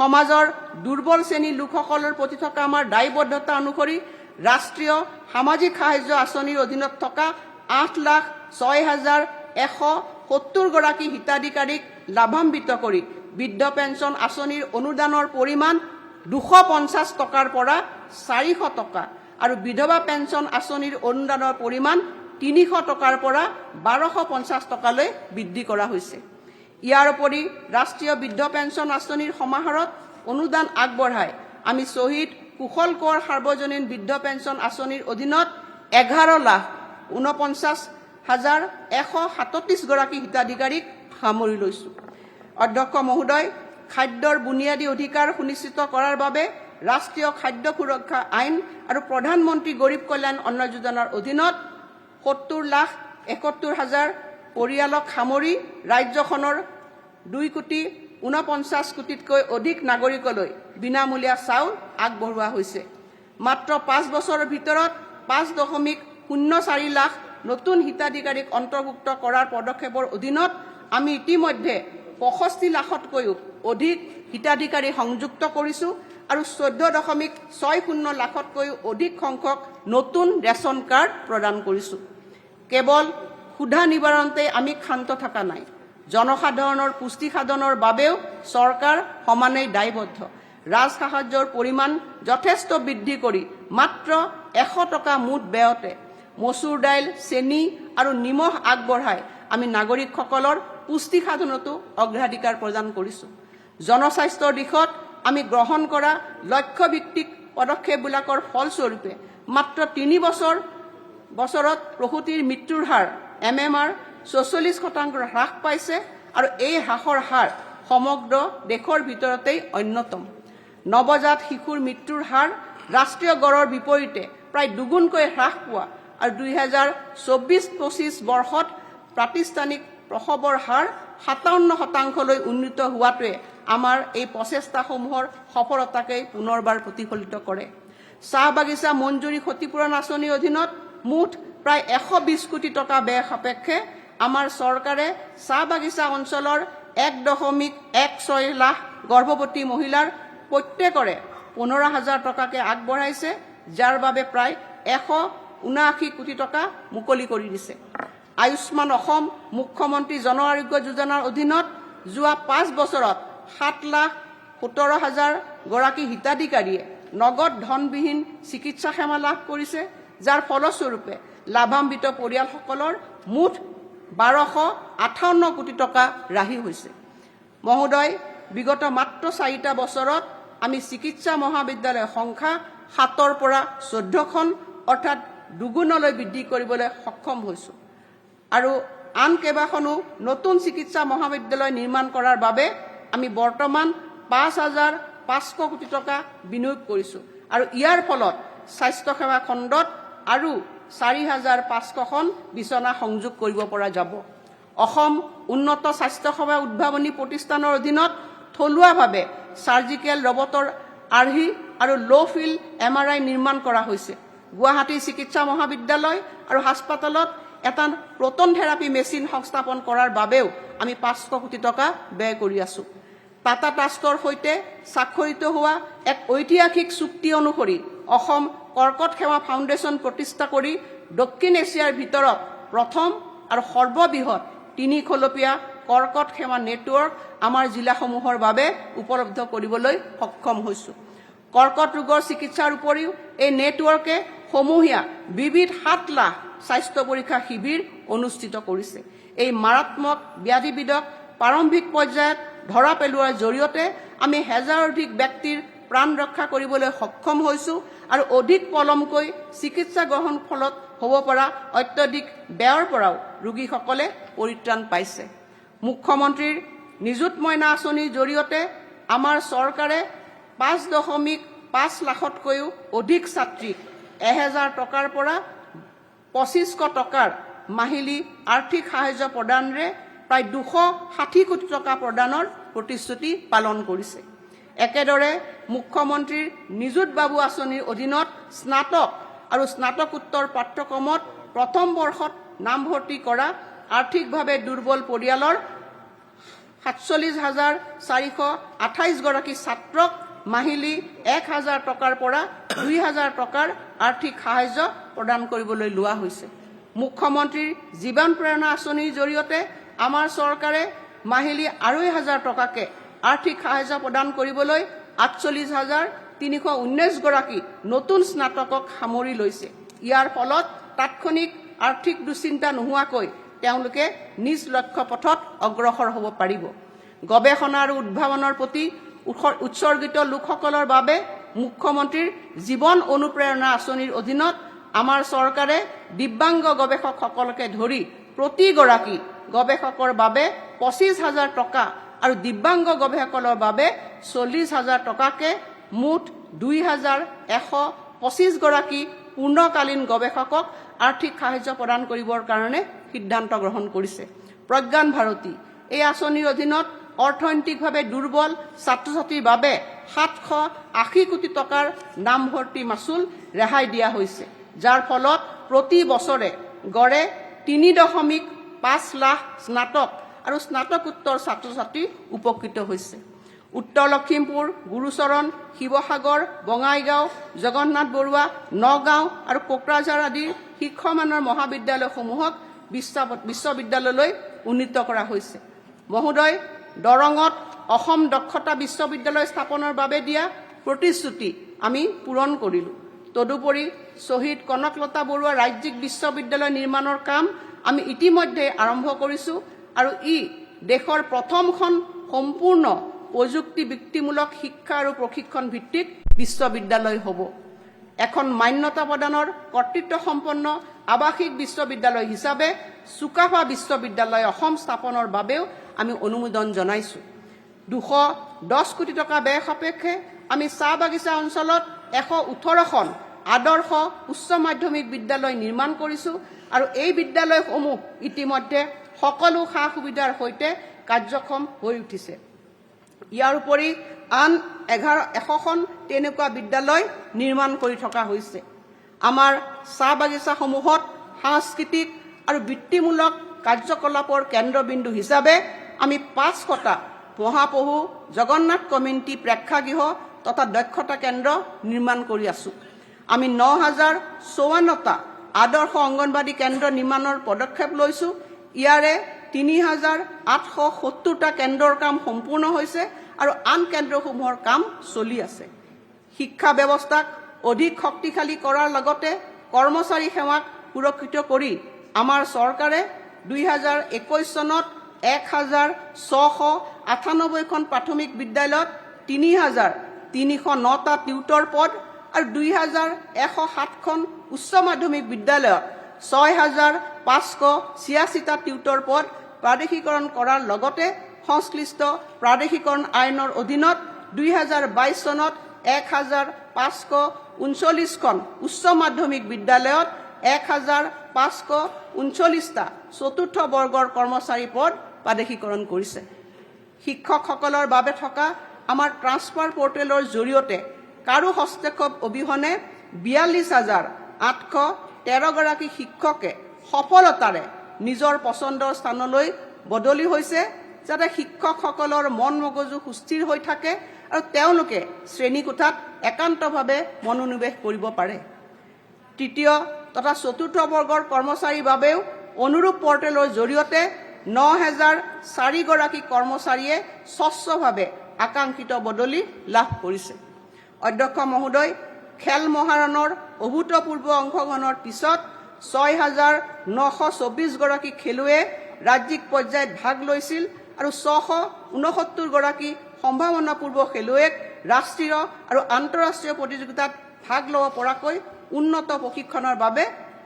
সমাজৰ দুৰ্বল শ্ৰেণীৰ লোকসকলৰ প্ৰতি থকা আমাৰ দায়বদ্ধতা অনুসৰি ৰাষ্ট্ৰীয় সামাজিক সাহায্য আঁচনিৰ অধীনত থকা 8,06,170 গৰাকী হিতাধিকাৰীক লাভান্বিত কৰি বৃদ্ধ পেঞ্চন আঁচনিৰ অনুদানৰ পৰিমাণ 250 টকাৰ পৰা 400 টকা আৰু বিধৱা পেঞ্চন আঁচনিৰ অনুদানৰ পৰিমাণ 300 টকাৰ পৰা 1,250 টকালৈ বৃদ্ধি কৰা হৈছে। ইয়াৰ উপৰি ৰাষ্ট্ৰীয় বৃদ্ধ পেঞ্চন আঁচনিৰ সমাহাৰত অনুদান আগবঢ়াই আমি শ্বহীদ কুশল কোঁৱৰ সাৰ্বজনীন বৃদ্ধ পেঞ্চন আঁচনিৰ অধীনত 11,49,137 গৰাকী হিতাধিকাৰীক সামৰি লৈছোঁ। অধ্যক্ষ মহোদয়, খাদ্যৰ বুনিয়াদী অধিকাৰ সুনিশ্চিত কৰাৰ বাবে ৰাষ্ট্ৰীয় খাদ্য সুৰক্ষা আইন আৰু প্ৰধানমন্ত্ৰী গৰীব কল্যাণ অন্ন যোজনাৰ অধীনত 70,71,000 পৰিয়ালক সামৰি ৰাজ্যখনৰ 2,49 কোটিতকৈ অধিক নাগৰিকলৈ বিনামূলীয়া চাউল আগবঢ়োৱা হৈছে। মাত্ৰ 5 বছৰৰ ভিতৰত 5.04 লাখ নতুন হিতাধিকাৰীক অন্তৰ্ভুক্ত কৰাৰ পদক্ষেপৰ অধীনত আমি ইতিমধ্যে 65 লাখতকৈও অধিক হিতাধিকাৰী সংযুক্ত কৰিছোঁ আৰু 14.60 লাখতকৈও অধিক সংখ্যক নতুন ৰেচন কাৰ্ড প্ৰদান কৰিছোঁ। কেৱল ক্ষুধা নিবাৰণতে আমি ক্ষান্ত থকা নাই, জনসাধাৰণৰ পুষ্টি সাধনৰ বাবেও চৰকাৰ সমানেই দায়বদ্ধ। ৰাজসাহায্যৰ পৰিমাণ যথেষ্ট বৃদ্ধি কৰি মাত্ৰ 100 টকা মুঠ ব্যয়তে মচুৰ দাইল, চেনি আৰু নিমখ আগবঢ়াই আমি নাগৰিকসকলৰ পুষ্টি সাধনতো অগ্ৰাধিকাৰ প্ৰদান কৰিছোঁ। জনস্বাস্থ্যৰ দিশত আমি গ্ৰহণ কৰা লক্ষ্যভিত্তিক পদক্ষেপবিলাকৰ ফলস্বৰূপে মাত্ৰ 3 বছৰত প্ৰসূতিৰ মৃত্যুৰ হাৰ MMR 44% হ্ৰাস পাইছে আৰু এই হ্ৰাসৰ হাৰ সমগ্ৰ দেশৰ ভিতৰতেই অন্যতম। নৱজাত শিশুৰ মৃত্যুৰ হাৰ ৰাষ্ট্ৰীয় গড়ৰ বিপৰীতে প্ৰায় দুগুণকৈ হ্ৰাস পোৱা আৰু 2024-25 বৰ্ষত প্ৰাতিষ্ঠানিক প্ৰসৱৰ হাৰ 57% উন্নীত হোৱাটোৱে আমাৰ এই প্ৰচেষ্টাসমূহৰ সফলতাকেই পুনৰবাৰ প্ৰতিফলিত কৰে। চাহ বাগিচা মঞ্জুৰি ক্ষতিপূৰণ আঁচনিৰ অধীনত মুঠ প্ৰায় 120 কোটি টকা ব্যয় সাপেক্ষে আমাৰ চৰকাৰে চাহ বাগিচা অঞ্চলৰ 1.16 লাখ গৰ্ভৱতী মহিলাৰ প্ৰত্যেকৰে 15,000 টকাকে আগবঢ়াইছে, যাৰ বাবে প্ৰায় 179 কোটি টকা মুকলি কৰি দিছে। আয়ুষ্মান অসম মুখ্যমন্ত্ৰী জন আৰোগ্য যোজনাৰ অধীনত যোৱা 5 বছৰত 7,17,000 গৰাকী হিতাধিকাৰীয়ে নগদ ধনবিহীন চিকিৎসা সেৱা লাভ কৰিছে, যাৰ ফলস্বৰূপে লাভান্বিত পৰিয়ালসকলৰ মুঠ 1,258 কোটি টকা ৰাহি হৈছে। মহোদয়, বিগত মাত্ৰ 4টা বছৰত আমি চিকিৎসা মহাবিদ্যালয়ৰ সংখ্যা 7ৰ পৰা 14খন অৰ্থাৎ দুগুণলৈ বৃদ্ধি কৰিবলৈ সক্ষম হৈছোঁ আৰু আন কেইবাখনো নতুন চিকিৎসা মহাবিদ্যালয় নিৰ্মাণ কৰাৰ বাবে আমি বৰ্তমান 5,500 কোটি টকা বিনিয়োগ কৰিছোঁ আৰু ইয়াৰ ফলত স্বাস্থ্যসেৱা খণ্ডত আৰু 4,500খন বিচনা সংযোগ কৰিব পৰা যাব। অসম উন্নত স্বাস্থ্যসেৱা উদ্ভাৱনী প্ৰতিষ্ঠানৰ অধীনত থলুৱাভাৱে চাৰ্জিকেল ৰবটৰ আৰ্হি আৰু ল' ফিল্ড MRI নিৰ্মাণ কৰা হৈছে। গুৱাহাটী চিকিৎসা মহাবিদ্যালয় আৰু হাস্পতালত এটা প্ৰটন থেৰাপি মেচিন সংস্থাপন কৰাৰ বাবেও আমি 500 কোটি টকা ব্যয় কৰি আছোঁ। টাটা ট্ৰাষ্টৰ সৈতে স্বাক্ষৰিত হোৱা এক ঐতিহাসিক চুক্তি অনুসৰি অসম কৰ্কট সেৱা ফাউণ্ডেশ্যন প্ৰতিষ্ঠা কৰি দক্ষিণ এছিয়াৰ ভিতৰত প্ৰথম আৰু সৰ্ববৃহৎ 3 খলপীয়া কৰ্কট সেৱা নেটৱৰ্ক আমাৰ জিলাসমূহৰ বাবে উপলব্ধ কৰিবলৈ সক্ষম হৈছোঁ। কৰ্কট ৰোগৰ চিকিৎসাৰ উপৰিও এই নেটৱৰ্কে সমূহীয়া বিবিধ 7 লাখ স্বাস্থ্য পৰীক্ষা শিবিৰ অনুষ্ঠিত কৰিছে। এই মাৰাত্মক ব্যাধিবিধক প্ৰাৰম্ভিক পৰ্যায়ত ধৰা পেলোৱাৰ জৰিয়তে আমি হাজাৰধিক ব্যক্তিৰ প্ৰাণ ৰক্ষা কৰিবলৈ সক্ষম হৈছোঁ আৰু অধিক পলমকৈ চিকিৎসা গ্ৰহণ ফলত হ'ব পৰা অত্যধিক ব্যয়ৰ পৰাও ৰোগীসকলে পৰিত্ৰাণ পাইছে। মুখ্যমন্ত্ৰীৰ নিযুত মইনা আঁচনিৰ জৰিয়তে আমাৰ চৰকাৰে 5.5 লাখতকৈও অধিক ছাত্ৰীক 1,000 টকাৰ পৰা 2,500 টকাৰ মাহিলী আৰ্থিক সাহায্য প্ৰদানেৰে প্ৰায় 260 কোটি টকা প্ৰদানৰ প্ৰতিশ্ৰুতি পালন কৰিছে। একেদৰে মুখ্যমন্ত্ৰীৰ নিযুত বাবু আঁচনিৰ অধীনত স্নাতক আৰু স্নাতকোত্তৰ পাঠ্যক্ৰমত প্ৰথম বৰ্ষত নামভৰ্তি কৰা আৰ্থিকভাৱে দুৰ্বল পৰিয়ালৰ 47,428 গৰাকী ছাত্ৰক মাহিলী 1,000 টকাৰ পৰা 2,000 টকাৰ আৰ্থিক সাহায্য প্ৰদান কৰিবলৈ লোৱা হৈছে। মুখ্যমন্ত্ৰীৰ জীৱন প্ৰেৰণা আঁচনিৰ জৰিয়তে আমাৰ চৰকাৰে মাহিলী 2,500 টকাকে আৰ্থিক সাহায্য প্ৰদান কৰিবলৈ 48,319 গৰাকী নতুন স্নাতকক সামৰি লৈছে। ইয়াৰ ফলত তাৎক্ষণিক আৰ্থিক দুশ্চিন্তা নোহোৱাকৈ তেওঁলোকে নিজ লক্ষ্য পথত অগ্ৰসৰ হ'ব পাৰিব। গৱেষণা আৰু উদ্ভাৱনৰ প্ৰতি উৎসৰ্গিত লোকসকলৰ বাবে মুখ্যমন্ত্ৰীৰ জীৱন অনুপ্ৰেৰণা আঁচনিৰ অধীনত আমাৰ চৰকাৰে দিব্যাংগ গৱেষকসকলকে ধৰি প্ৰতিগৰাকী গৱেষকৰ বাবে 25,000 টকা আৰু দিব্যাংগ গৱেষকৰ বাবে 40,000 টকাকে মুঠ 2,125 গৰাকী পূৰ্ণকালীন গৱেষকক আৰ্থিক সাহায্য প্ৰদান কৰিবৰ কাৰণে সিদ্ধান্ত গ্ৰহণ কৰিছে। প্ৰজ্ঞান ভাৰতী এই আঁচনিৰ অধীনত অৰ্থনৈতিকভাৱে দুৰ্বল ছাত্ৰ ছাত্ৰীৰ বাবে 780 কোটি টকাৰ নামভৰ্তি মাচুল ৰেহাই দিয়া হৈছে, যাৰ ফলত প্ৰতি বছৰে গড়ে 3.5 লাখ স্নাতক আৰু স্নাতকোত্তৰ ছাত্ৰ ছাত্ৰী উপকৃত হৈছে। উত্তৰ লখিমপুৰ, গুৰুচৰণ, শিৱসাগৰ, বঙাইগাঁও, জগন্নাথ বৰুৱা, নগাঁও আৰু কোকৰাঝাৰ আদিৰ শীৰ্ষমানৰ মহাবিদ্যালয়সমূহক বিশ্ববিদ্যালয়লৈ উন্নীত কৰা হৈছে। মহোদয়, দৰঙত অসম দক্ষতা বিশ্ববিদ্যালয় স্থাপনৰ বাবে দিয়া প্ৰতিশ্ৰুতি আমি পূৰণ কৰিলোঁ। তদুপৰি শ্বহীদ কনকলতা বৰুৱা ৰাজ্যিক বিশ্ববিদ্যালয় নিৰ্মাণৰ কাম আমি ইতিমধ্যে আৰম্ভ কৰিছোঁ আৰু ই দেশৰ প্ৰথমখন সম্পূৰ্ণ প্ৰযুক্তি বৃত্তিমূলক শিক্ষা আৰু প্ৰশিক্ষণ ভিত্তিক বিশ্ববিদ্যালয় হ'ব। এখন মান্যতা প্ৰদানৰ কৰ্তৃত্বসম্পন্ন আৱাসিক বিশ্ববিদ্যালয় হিচাপে চুকাফা বিশ্ববিদ্যালয় অসম স্থাপনৰ বাবেও আমি অনুমোদন জনাইছোঁ। 210 কোটি টকা ব্যয় সাপেক্ষে আমি চাহ বাগিচা অঞ্চলত 118খন আদৰ্শ উচ্চ মাধ্যমিক বিদ্যালয় নিৰ্মাণ কৰিছোঁ আৰু এই বিদ্যালয়সমূহ ইতিমধ্যে সকলো সা সুবিধাৰ সৈতে কাৰ্যক্ষম হৈ উঠিছে। ইয়াৰ উপৰি আন 100খন তেনেকুৱা বিদ্যালয় নিৰ্মাণ কৰি থকা হৈছে। আমাৰ চাহ বাগিচাসমূহত সাংস্কৃতিক আৰু বৃত্তিমূলক কাৰ্যকলাপৰ কেন্দ্ৰবিন্দু হিচাপে আমি 500টা মহাপহু জগন্নাথ কমিউনিটি প্ৰেক্ষাগৃহ তথা দক্ষতা কেন্দ্ৰ নিৰ্মাণ কৰি আছোঁ। আমি 9054টা আদৰ্শ অংগনবাড়ী কেন্দ্ৰ নিৰ্মাণৰ পদক্ষেপ লৈছোঁ। ইয়াৰে 3870টা কেন্দ্ৰৰ কাম সম্পূৰ্ণ হৈছে আৰু আন কেন্দ্ৰসমূহৰ কাম চলি আছে। শিক্ষা ব্যৱস্থাক অধিক শক্তিশালী কৰাৰ লগতে কৰ্মচাৰী সেৱাক সুৰক্ষিত কৰি আমাৰ চৰকাৰে 2021 চনত 1698খন প্ৰাথমিক বিদ্যালয়ত 3309টা টিউটৰ পদ আৰু 2107খন উচ্চ মাধ্যমিক বিদ্যালয়ত 6586টা টিউটৰ পদ প্ৰাদেশিকৰণ কৰাৰ লগতে সংশ্লিষ্ট প্ৰাদেশিকৰণ আইনৰ অধীনত 2022 চনত 1539খন উচ্চ মাধ্যমিক বিদ্যালয়ত 1539টা চতুৰ্থ বৰ্গৰ কৰ্মচাৰী পদ প্ৰাদেশিকৰণ কৰিছে। শিক্ষকসকলৰ বাবে থকা আমাৰ ট্ৰান্সফাৰ পৰ্টেলৰ জৰিয়তে কাৰো হস্তক্ষেপ অবিহনে 42,813 গৰাকী শিক্ষকে সফলতাৰে নিজৰ পচন্দৰ স্থানলৈ বদলি হৈছে, যাতে শিক্ষকসকলৰ মন মগজু সুস্থিৰ হৈ থাকে আৰু তেওঁলোকে শ্ৰেণীকোঠাত একান্তভাৱে মনোনিৱেশ কৰিব পাৰে। তৃতীয় তথা চতুৰ্থ বৰ্গৰ কৰ্মচাৰীৰ বাবেও অনুৰূপ পৰ্টেলৰ জৰিয়তে 9004 গৰাকী কৰ্মচাৰীয়ে স্বচ্ছভাৱে আকাংক্ষিত বদলি লাভ কৰিছে। অধ্যক্ষ মহোদয়, খেল মহাৰণৰ অভূতপূৰ্ব অংশগ্ৰহণৰ পিছত 6924 গৰাকী খেলুৱৈয়ে ৰাজ্যিক পৰ্যায়ত ভাগ লৈছিল আৰু 669 গৰাকী সম্ভাৱনাপূৰ্ব খেলুৱৈক ৰাষ্ট্ৰীয় আৰু আন্তঃৰাষ্ট্ৰীয় প্ৰতিযোগিতাত ভাগ ল'ব পৰাকৈ উন্নত প্ৰশিক্ষণৰ বাবে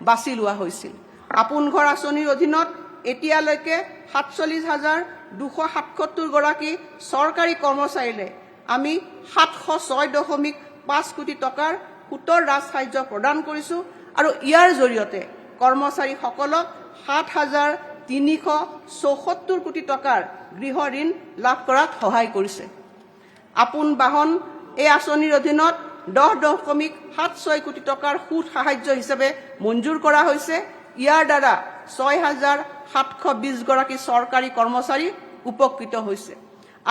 বাছি লোৱা হৈছিল। আপোন ঘৰ আঁচনিৰ অধীনত এতিয়ালৈকে 47,277 গৰাকী চৰকাৰী কৰ্মচাৰীলে আমি 706.5 কোটি টকাৰ সুতৰ ৰাজসাহায্য প্ৰদান কৰিছোঁ আৰু ইয়াৰ জৰিয়তে কৰ্মচাৰীসকলক 7,374 কোটি টকাৰ গৃহ ঋণ লাভ কৰাত সহায় কৰিছে। আপোন বাহন এই আঁচনিৰ অধীনত 10.76 কোটি টকাৰ সুদ সাহায্য হিচাপে মঞ্জুৰ কৰা হৈছে। ইয়াৰ দ্বাৰা 6,720 গৰাকী চৰকাৰী কৰ্মচাৰী উপকৃত হৈছে।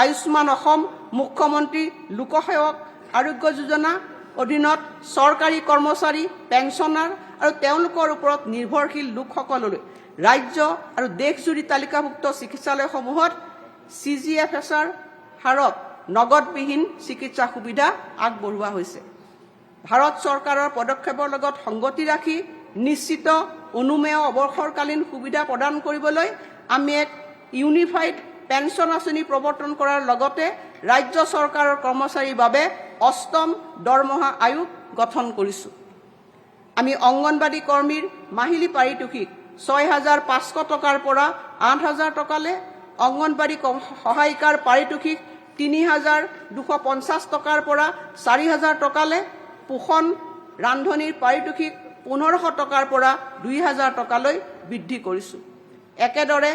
আয়ুষ্মান অসম মুখ্যমন্ত্ৰী লোকসেৱক আৰোগ্য যোজনা অধীনত চৰকাৰী কৰ্মচাৰী, পেঞ্চনাৰ আৰু তেওঁলোকৰ ওপৰত নিৰ্ভৰশীল লোকসকললৈ ৰাজ্য আৰু দেশজুৰি তালিকাভুক্ত চিকিৎসালয়সমূহত CGFSৰ হাৰত নগদবিহীন চিকিৎসা সুবিধা আগবঢ়োৱা হৈছে। ভাৰত চৰকাৰৰ পদক্ষেপৰ লগত সংগতি ৰাখি নিশ্চিত অনুমেয় অৱসৰকালীন সুবিধা প্ৰদান কৰিবলৈ আমি এক ইউনিফাইড পেঞ্চন আঁচনি প্ৰৱৰ্তন কৰাৰ লগতে ৰাজ্য চৰকাৰৰ কৰ্মচাৰীৰ বাবে 8ম দৰমহা আয়োগ গঠন কৰিছোঁ। আমি অংগনবাড়ী কৰ্মীৰ মাহিলী পাৰিতোষিক 6,500 টকাৰ পৰা 8,000 টকালৈ, অংগনবাড়ী সহায়িকাৰ পাৰিতোষিক 3,250 টকাৰ পৰা 4,000 টকালৈ, পোষণ ৰান্ধনিৰ পাৰিতোষিক 1,500 টকাৰ পৰা 2,000 টকালৈ বৃদ্ধি কৰিছোঁ। একেদৰে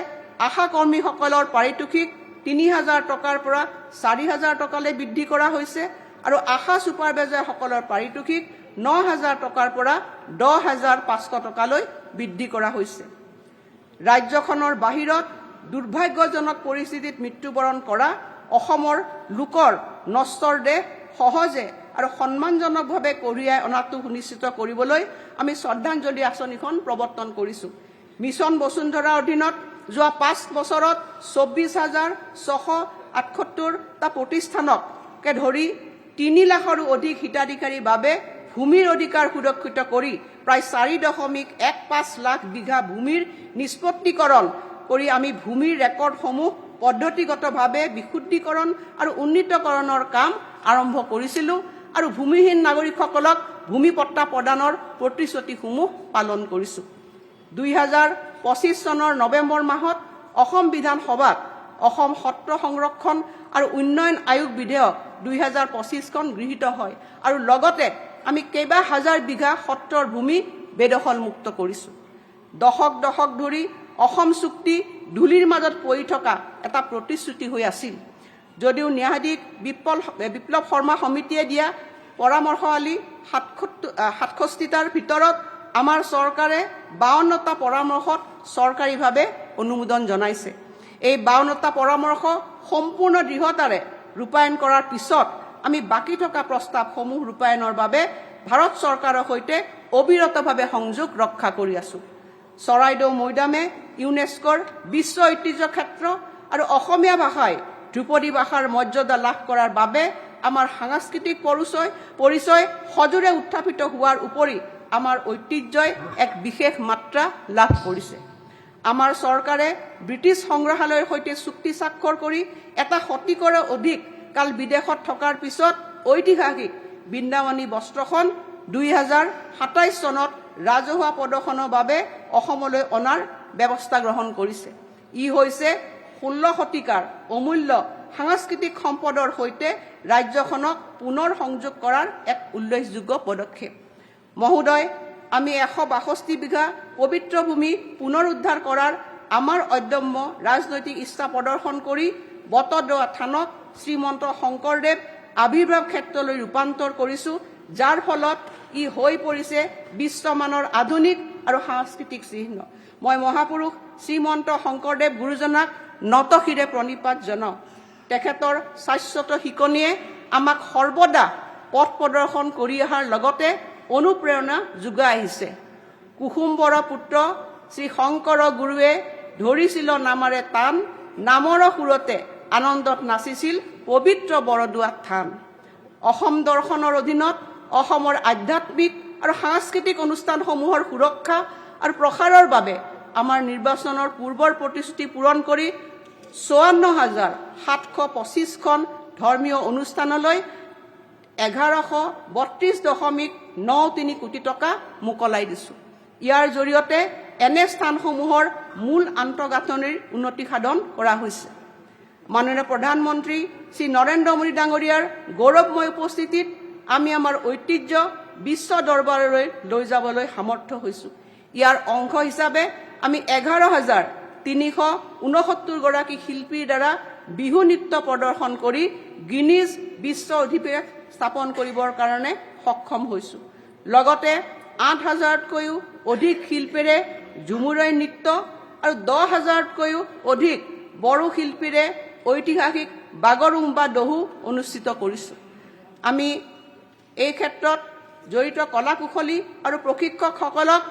আশা কৰ্মীসকলৰ পাৰিতোষিক 3,000 টকাৰ পৰা 4,000 টকালৈ বৃদ্ধি কৰা হৈছে আৰু আশা ছুপাৰভাইজাৰসকলৰ পাৰিতোষিক 9,000 টকাৰ পৰা 10,500 টকালৈ বৃদ্ধি কৰা হৈছে। ৰাজ্যখনৰ বাহিৰত দুৰ্ভাগ্যজনক পৰিস্থিতিত মৃত্যুবৰণ কৰা অসমৰ লোকৰ নশ্বৰ দেশ সহজে আৰু সন্মানজনকভাৱে কঢ়িয়াই অনাটো সুনিশ্চিত কৰিবলৈ আমি শ্ৰদ্ধাঞ্জলি আঁচনিখন প্ৰৱৰ্তন কৰিছোঁ। মিছন বসুন্ধৰাৰ অধীনত যোৱা 5 বছৰত 24,678টা প্ৰতিষ্ঠানকে ধৰি 3 লাখৰো অধিক হিতাধিকাৰীৰ বাবে ভূমিৰ অধিকাৰ সুৰক্ষিত কৰি প্ৰায় 4.15 লাখ বিঘা ভূমিৰ নিষ্পত্তিকৰণ কৰি আমি ভূমিৰ ৰেকৰ্ডসমূহ পদ্ধতিগতভাৱে বিশুদ্ধীকৰণ আৰু উন্নীতকৰণৰ কাম আৰম্ভ কৰিছিলোঁ আৰু ভূমিহীন নাগৰিকসকলক ভূমি পট্টা প্ৰদানৰ প্ৰতিশ্ৰুতিসমূহ পালন কৰিছোঁ। 2025 চনৰ নৱেম্বৰ মাহত অসম বিধানসভাত অসম সত্ৰ সংৰক্ষণ আৰু উন্নয়ন আয়োগ বিধেয়ক 2025খন গৃহীত হয় আৰু লগতে আমি কেইবা হাজাৰ বিঘা সত্ৰৰ ভূমি বেদখলমুক্ত কৰিছোঁ। দশক ধৰি অসম চুক্তি ধূলিৰ মাজত পৰি থকা এটা প্ৰতিশ্ৰুতি হৈ আছিল। যদিও ন্যায়াধীশ বিপ্লৱ শৰ্মা সমিতিয়ে দিয়া পৰামৰ্শাৱলী 67টাৰ ভিতৰত আমাৰ চৰকাৰে 52টা পৰামৰ্শত চৰকাৰীভাৱে অনুমোদন জনাইছে। এই 52টা পৰামৰ্শ সম্পূৰ্ণ দৃঢ়তাৰে ৰূপায়ণ কৰাৰ পিছত আমি বাকী থকা প্ৰস্তাৱসমূহ ৰূপায়ণৰ বাবে ভাৰত চৰকাৰৰ সৈতে অবিৰতভাৱে সংযোগ ৰক্ষা কৰি আছোঁ। চৰাইদেউ মৈদামে ইউনেস্কোৰ বিশ্ব ঐতিহ্য ক্ষেত্ৰ আৰু অসমীয়া ভাষাই ধ্ৰুপদী ভাষাৰ মৰ্যাদা লাভ কৰাৰ বাবে আমাৰ সাংস্কৃতিক পৰিচয় সজোৰে উত্থাপিত হোৱাৰ উপৰি আমাৰ ঐতিহ্যই এক বিশেষ মাত্ৰা লাভ কৰিছে। আমাৰ চৰকাৰে ব্ৰিটিছ সংগ্ৰহালয়ৰ সৈতে চুক্তি স্বাক্ষৰ কৰি এটা শতিকৰো অধিক কাল বিদেশত থকাৰ পিছত ঐতিহাসিক বৃন্দাবনী বস্ত্ৰখন 2027 চনত ৰাজহুৱা প্ৰদৰ্শনৰ বাবে অসমলৈ অনাৰ ব্যৱস্থা গ্ৰহণ কৰিছে। ই হৈছে 16 শতিকাৰ অমূল্য সাংস্কৃতিক সম্পদৰ সৈতে ৰাজ্যখনক পুনৰ সংযোগ কৰাৰ এক উল্লেখযোগ্য পদক্ষেপ। মহোদয়, আমি 162 বিঘা পবিত্ৰ ভূমি পুনৰুদ্ধাৰ কৰাৰ আমাৰ অদম্য ৰাজনৈতিক ইচ্ছা প্ৰদৰ্শন কৰি বটদ্ৰৱা থানক শ্ৰীমন্ত শংকৰদেৱ আবিৰ্ভাৱ ক্ষেত্ৰলৈ ৰূপান্তৰ কৰিছোঁ, যাৰ ফলত ই হৈ পৰিছে বিশ্বমানৰ আধুনিক আৰু সাংস্কৃতিক চিহ্ন। মই মহাপুৰুষ শ্ৰীমন্ত শংকৰদেৱ গুৰুজনাক নতশিৰে প্ৰণিপাত জনাওঁ। তেখেতৰ শাশ্বত শিকনিয়ে আমাক সৰ্বদা পথ প্ৰদৰ্শন কৰি অহাৰ লগতে অনুপ্ৰেৰণা যোগাই আহিছে। কুসুম্বৰ পুত্ৰ শ্ৰী শংকৰ গুৰুৱে ধৰিছিল নামাৰে তান, নামৰ সুৰতে আনন্দত নাচিছিল পবিত্ৰ বৰদোৱা থান। অসম দৰ্শনৰ অধীনত অসমৰ আধ্যাত্মিক আৰু সাংস্কৃতিক অনুষ্ঠানসমূহৰ সুৰক্ষা আৰু প্ৰসাৰৰ বাবে আমাৰ নিৰ্বাচনৰ পূৰ্বৰ প্ৰতিশ্ৰুতি পূৰণ কৰি 54,725খন ধৰ্মীয় অনুষ্ঠানলৈ 1132.93 কোটি টকা মোকলাই দিছোঁ। ইয়াৰ জৰিয়তে এনে স্থানসমূহৰ মূল আন্তঃগাঁথনিৰ উন্নতি সাধন কৰা হৈছে। মাননীয় প্ৰধানমন্ত্ৰী শ্ৰী নৰেন্দ্ৰ মোদী ডাঙৰীয়াৰ গৌৰৱময় উপস্থিতিত আমি আমাৰ ঐতিহ্য বিশ্ব দৰবাৰলৈ লৈ যাবলৈ সামৰ্থ্য হৈছোঁ। ইয়াৰ অংশ হিচাপে আমি 11,369 গৰাকী শিল্পীৰ দ্বাৰা বিহু নৃত্য প্ৰদৰ্শন কৰি গিনিজ বিশ্ব অধিবেশ স্থাপন কৰিবৰ কাৰণে সক্ষম হৈছোঁ। লগতে 8,000তকৈও অধিক শিল্পীৰে ঝুমুৰৈ নৃত্য আৰু 10,000তকৈও অধিক বড়ো শিল্পীৰে ঐতিহাসিক বাগৰুম্বা দহু অনুষ্ঠিত কৰিছোঁ। আমি এই ক্ষেত্ৰত জড়িত কলা কুশলী আৰু প্ৰশিক্ষকসকলক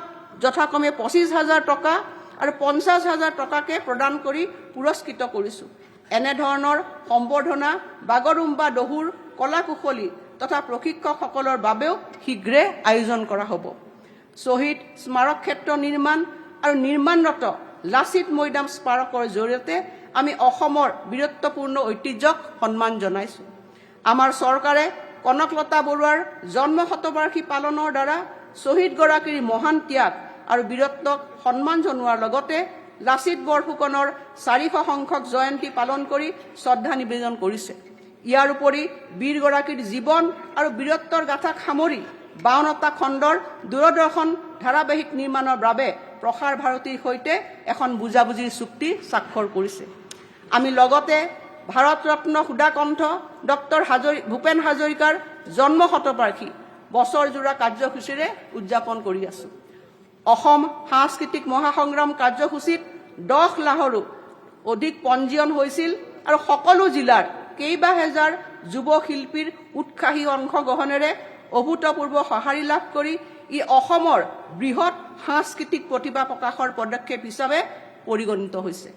যথাক্ৰমে 25,000 টকা আৰু 50,000 টকাকে প্ৰদান কৰি পুৰস্কৃত কৰিছোঁ। এনেধৰণৰ সম্বৰ্ধনা বাগৰুম্বা দহুৰ কলা কুশলী তথা প্ৰশিক্ষকসকলৰ বাবেও শীঘ্ৰে আয়োজন কৰা হ'ব। শ্বহীদ স্মাৰক ক্ষেত্ৰ নিৰ্মাণ আৰু নিৰ্মাণৰত লাচিত মৈদাম স্মাৰকৰ জৰিয়তে আমি অসমৰ বীৰত্বপূৰ্ণ ঐতিহ্যক সন্মান জনাইছোঁ। আমাৰ চৰকাৰে কনকলতা বৰুৱাৰ জন্ম শতবাৰ্ষিকী পালনৰ দ্বাৰা শ্বহীদগৰাকীৰ মহান ত্যাগ আৰু বীৰত্বক সন্মান জনোৱাৰ লগতে লাচিত বৰফুকনৰ 400 সংখ্যক জয়ন্তী পালন কৰি শ্ৰদ্ধা নিবেদন কৰিছে। ইয়াৰ উপৰি বীৰগৰাকীৰ জীৱন আৰু বীৰত্বৰ গাথাক সামৰি 52টা খণ্ডৰ দূৰদৰ্শন ধাৰাবাহিক নিৰ্মাণৰ বাবে প্ৰসাৰ ভাৰতীৰ সৈতে এখন বুজাবুজিৰ চুক্তি স্বাক্ষৰ কৰিছে। আমি লগতে ভাৰত ৰত্ন সুধাকণ্ঠ ডক্টৰ ভূপেন হাজৰিকাৰ জন্ম শতবাৰ্ষিকী বছৰজোৰা কাৰ্যসূচীৰে উদযাপন কৰি আছোঁ। অসম সাংস্কৃতিক মহাসংগ্ৰাম কাৰ্যসূচীত 10 লাখৰো অধিক পঞ্জীয়ন হৈছিল আৰু সকলো জিলাৰ কেইবা হেজাৰ যুৱ শিল্পীৰ উৎসাহী অংশগ্ৰহণেৰে অভূতপূৰ্ব সঁহাৰি লাভ কৰি ই অসমৰ বৃহৎ সাংস্কৃতিক প্ৰতিভা প্ৰকাশৰ পদক্ষেপ হিচাপে পৰিগণিত হৈছে।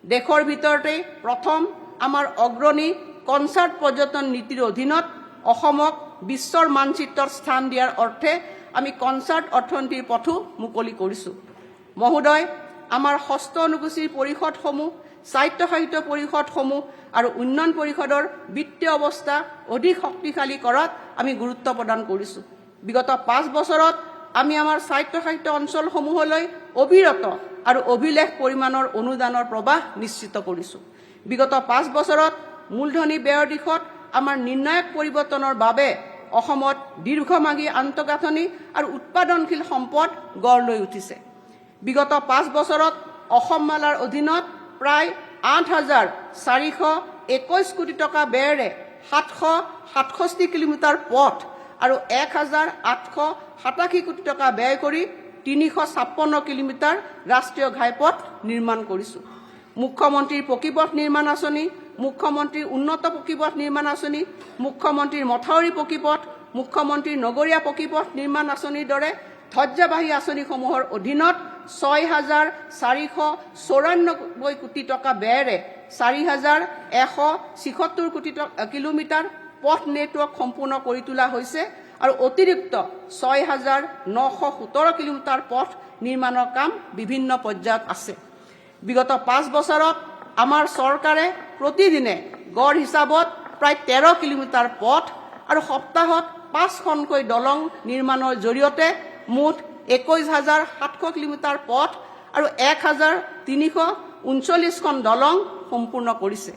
দেশৰ ভিতৰতে প্ৰথম আমাৰ অগ্ৰণী কনচাৰ্ট পৰ্যটন নীতিৰ অধীনত অসমক বিশ্বৰ মানচিত্ৰত স্থান দিয়াৰ অৰ্থে আমি কনচাৰ্ট অৰ্থনীতিৰ পথো মুকলি কৰিছোঁ। মহোদয়, আমাৰ ষষ্ঠ অনুসূচীৰ পৰিষদসমূহ, স্বায়ত্তশাসিত পৰিষদসমূহ আৰু উন্নয়ন পৰিষদৰ বিত্তীয় অৱস্থা অধিক শক্তিশালী কৰাত আমি গুৰুত্ব প্ৰদান কৰিছোঁ। বিগত 5 বছৰত আমি আমাৰ স্বায়ত্তশাসিত অঞ্চলসমূহলৈ অবিৰত আৰু অভিলেখ পৰিমাণৰ অনুদানৰ প্ৰৱাহ নিশ্চিত কৰিছোঁ। বিগত 5 বছৰত মূলধনী ব্যয়ৰ দিশত আমাৰ নিৰ্ণায়ক পৰিৱৰ্তনৰ বাবে অসমত দীৰ্ঘম্যাদী আন্তঃগাঁথনি আৰু উৎপাদনশীল সম্পদ গঢ় লৈ উঠিছে। বিগত 5 বছৰত অসম মালাৰ অধীনত প্ৰায় 8,421 কোটি টকা ব্যয়েৰে 767 কিলোমিটাৰ পথ আৰু 1,887 কোটি টকা ব্যয় কৰি 356 কিলোমিটাৰ ৰাষ্ট্ৰীয় ঘাইপথ নিৰ্মাণ কৰিছোঁ। মুখ্যমন্ত্ৰীৰ পকীপথ নিৰ্মাণ আঁচনি, মুখ্যমন্ত্ৰীৰ উন্নত পকীপথ নিৰ্মাণ আঁচনি, মুখ্যমন্ত্ৰীৰ মথাউৰি পকীপথ, মুখ্যমন্ত্ৰীৰ নগৰীয়া পকীপথ নিৰ্মাণ আঁচনিৰ দৰে ধৈৰ্যবাহী আঁচনিসমূহৰ অধীনত 6,494 কোটি টকা ব্যয়েৰে 4,176 কিলোমিটাৰ পথ নেটৱৰ্ক সম্পূৰ্ণ কৰি তোলা হৈছে আৰু অতিৰিক্ত 6,917 কিলোমিটাৰ পথ নিৰ্মাণৰ কাম বিভিন্ন পৰ্যায়ত আছে। বিগত 5 বছৰত আমাৰ চৰকাৰে প্ৰতিদিনে গড় হিচাপত প্ৰায় 13 কিলোমিটাৰ পথ আৰু সপ্তাহত 5খনকৈ দলং নিৰ্মাণৰ জৰিয়তে মুঠ 21,700 কিলোমিটাৰ পথ আৰু 1,339খন দলং সম্পূৰ্ণ কৰিছে।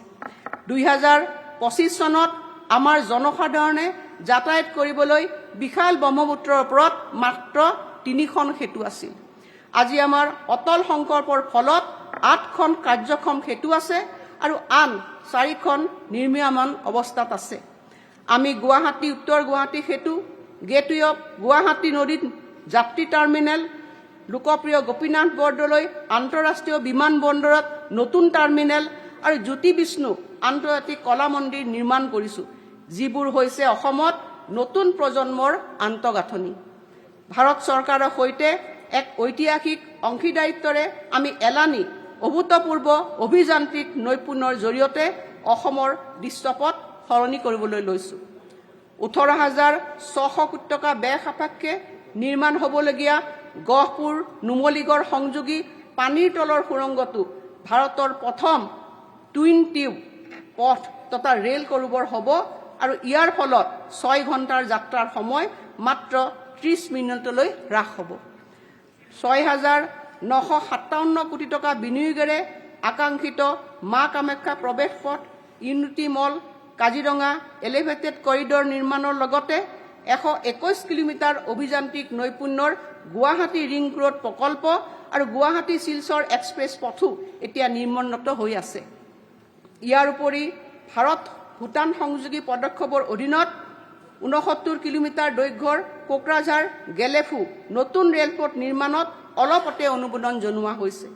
2025 চনত আমাৰ জনসাধাৰণে যাতায়াত কৰিবলৈ বিশাল ব্ৰহ্মপুত্ৰৰ ওপৰত মাত্ৰ 3খন সেতু আছিল। আজি আমাৰ অটল সংকল্পৰ ফলত 8খন কাৰ্যক্ষম সেতু আছে আৰু আন 4খন নিৰ্মীয়মান অৱস্থাত আছে। আমি গুৱাহাটী উত্তৰ গুৱাহাটী সেতু, গেটৱে অফ গুৱাহাটী নদীত যাত্ৰী টাৰ্মিনেল, লোকপ্ৰিয় গোপীনাথ বৰদলৈ আন্তঃৰাষ্ট্ৰীয় বিমানবন্দৰত নতুন টাৰ্মিনেল আৰু জ্যোতি বিষ্ণু আন্তৰ্জাতিক কলা মন্দিৰ নিৰ্মাণ কৰিছোঁ, যিবোৰ হৈছে অসমত নতুন প্ৰজন্মৰ আন্তঃগাঁথনি। ভাৰত চৰকাৰৰ সৈতে এক ঐতিহাসিক অংশীদাৰিত্বৰে আমি এলানি অভূতপূৰ্ব অভিযান্ত্ৰিক নৈপুণ্যৰ জৰিয়তে অসমৰ দৃশ্যপট সলনি কৰিবলৈ লৈছোঁ। 18,600 কোটি টকা ব্যয় সাপেক্ষে নিৰ্মাণ হ'বলগীয়া গহপুৰ নুমলীগড় সংযোগী পানীৰ তলৰ সুৰংগটো ভাৰতৰ প্ৰথম টুইন টিউব পথ তথা ৰেল কৰিডৰ হ'ব আৰু ইয়াৰ ফলত 6 ঘণ্টাৰ যাত্ৰাৰ সময় মাত্ৰ 30 মিনিটলৈ হ্ৰাস হ'ব। 6,957 কোটি টকা বিনিয়োগেৰে আকাংক্ষিত মা কামাখ্যা প্ৰৱেশ পথ, ইউনিটি মল, কাজিৰঙা এলিভেটেড কৰিডৰ নিৰ্মাণৰ লগতে 121 কিলোমিটাৰ অভিযান্ত্ৰিক নৈপুণ্যৰ গুৱাহাটী ৰিং ৰোড প্ৰকল্প আৰু গুৱাহাটী শিলচৰ এক্সপ্ৰেছ পথো এতিয়া নিৰ্মাণৰত হৈ আছে। ইয়াৰ উপৰি ভাৰত ভূটান সংযোগী পদক্ষেপৰ অধীনত 69 কিলোমিটাৰ দৈৰ্ঘ্যৰ কোকৰাঝাৰ গেলেফু নতুন ৰেলপথ নিৰ্মাণত অলপতে অনুমোদন জনোৱা হৈছে।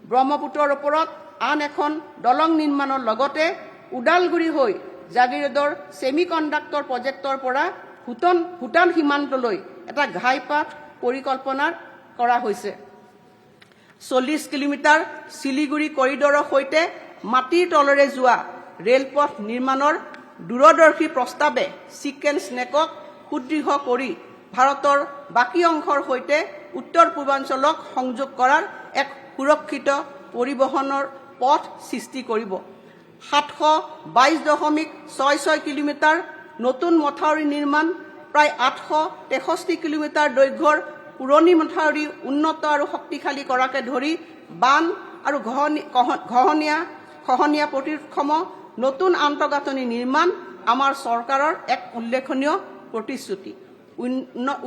ব্ৰহ্মপুত্ৰৰ ওপৰত আন এখন দলং নিৰ্মাণৰ লগতে ওদালগুৰি হৈ জাগিৰোডৰ ছেমি কণ্ডাক্টৰ প্ৰজেক্টৰ পৰা ভূটান সীমান্তলৈ এটা ঘাইপথ পৰিকল্পনা কৰা হৈছে। 40 কিলোমিটাৰ শিলিগুৰি কৰিডৰৰ সৈতে মাটিৰ তলেৰে যোৱা ৰেলপথ নিৰ্মাণৰ দূৰদৰ্শী প্ৰস্তাৱে চিকেন স্নেকক সুদৃঢ় কৰি ভাৰতৰ বাকী অংশৰ সৈতে উত্তৰ পূৰ্বাঞ্চলক সংযোগ কৰাৰ এক সুৰক্ষিত পৰিবহণৰ পথ সৃষ্টি কৰিব। 722.66 কিলোমিটাৰ নতুন মথাউৰি নিৰ্মাণ, প্ৰায় 863 কিলোমিটাৰ দৈৰ্ঘ্যৰ পুৰণি মথাউৰি উন্নত আৰু শক্তিশালী কৰাকে ধৰি বান আৰু খহনীয়া প্ৰতিৰোধক্ষম নতুন আন্তঃগাঁথনি নিৰ্মাণ আমাৰ চৰকাৰৰ এক উল্লেখনীয় প্ৰতিশ্ৰুতি।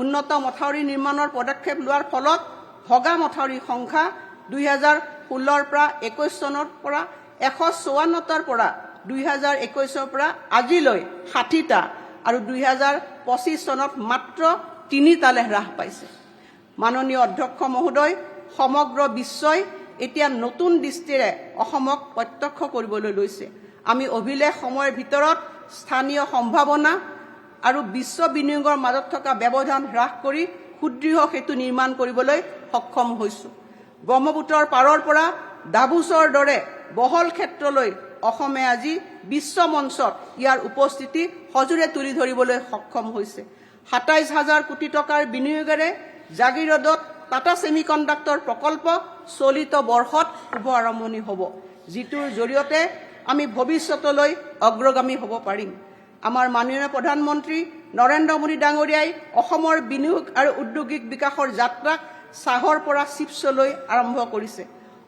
উন্নত মথাউৰি নিৰ্মাণৰ পদক্ষেপ লোৱাৰ ফলত ভগা মথাউৰিৰ সংখ্যা 2016ৰ পৰা 21 চনৰ পৰা 154টাৰ পৰা 2021ৰ পৰা আজিলৈ 60টা আৰু 2025 চনত মাত্ৰ 3টালৈ হ্ৰাস পাইছে। মাননীয় অধ্যক্ষ মহোদয়, সমগ্ৰ বিশ্বই এতিয়া নতুন দৃষ্টিৰে অসমক প্ৰত্যক্ষ কৰিবলৈ লৈছে আমি অভিলেখ সময়ৰ ভিতৰত স্থানীয় সম্ভাৱনা আৰু বিশ্ব বিনিয়োগৰ মাজত থকা ব্যৱধান হ্ৰাস কৰি সুদৃঢ় সেতু নিৰ্মাণ কৰিবলৈ সক্ষম হৈছো। ব্ৰহ্মপুত্ৰৰ পাৰৰ পৰা ডাভোছৰ দৰে বহল ক্ষেত্ৰলৈ অসমে আজি বিশ্ব মঞ্চত ইয়াৰ উপস্থিতি সজোৰে তুলি ধৰিবলৈ সক্ষম হৈছে। ২৭,০০০ কোটি টকাৰ বিনিয়োগেৰে জাগিৰোডত টাটা ছেমিকণ্ডাক্টৰ প্ৰকল্প চলিত বৰ্ষত শুভ আৰম্ভণি হ'ব, যিটোৰ জৰিয়তে আমি ভৱিষ্যতলৈ অগ্ৰগামী হ'ব পাৰিম। আমাৰ মাননীয় প্ৰধানমন্ত্ৰী নৰেন্দ্ৰ মোদী ডাঙৰীয়াই অসমৰ বিনিয়োগ আৰু ঔদ্যোগিক বিকাশৰ যাত্ৰাক চাহৰ পৰা চিপছলৈ আৰম্ভ কৰিছে।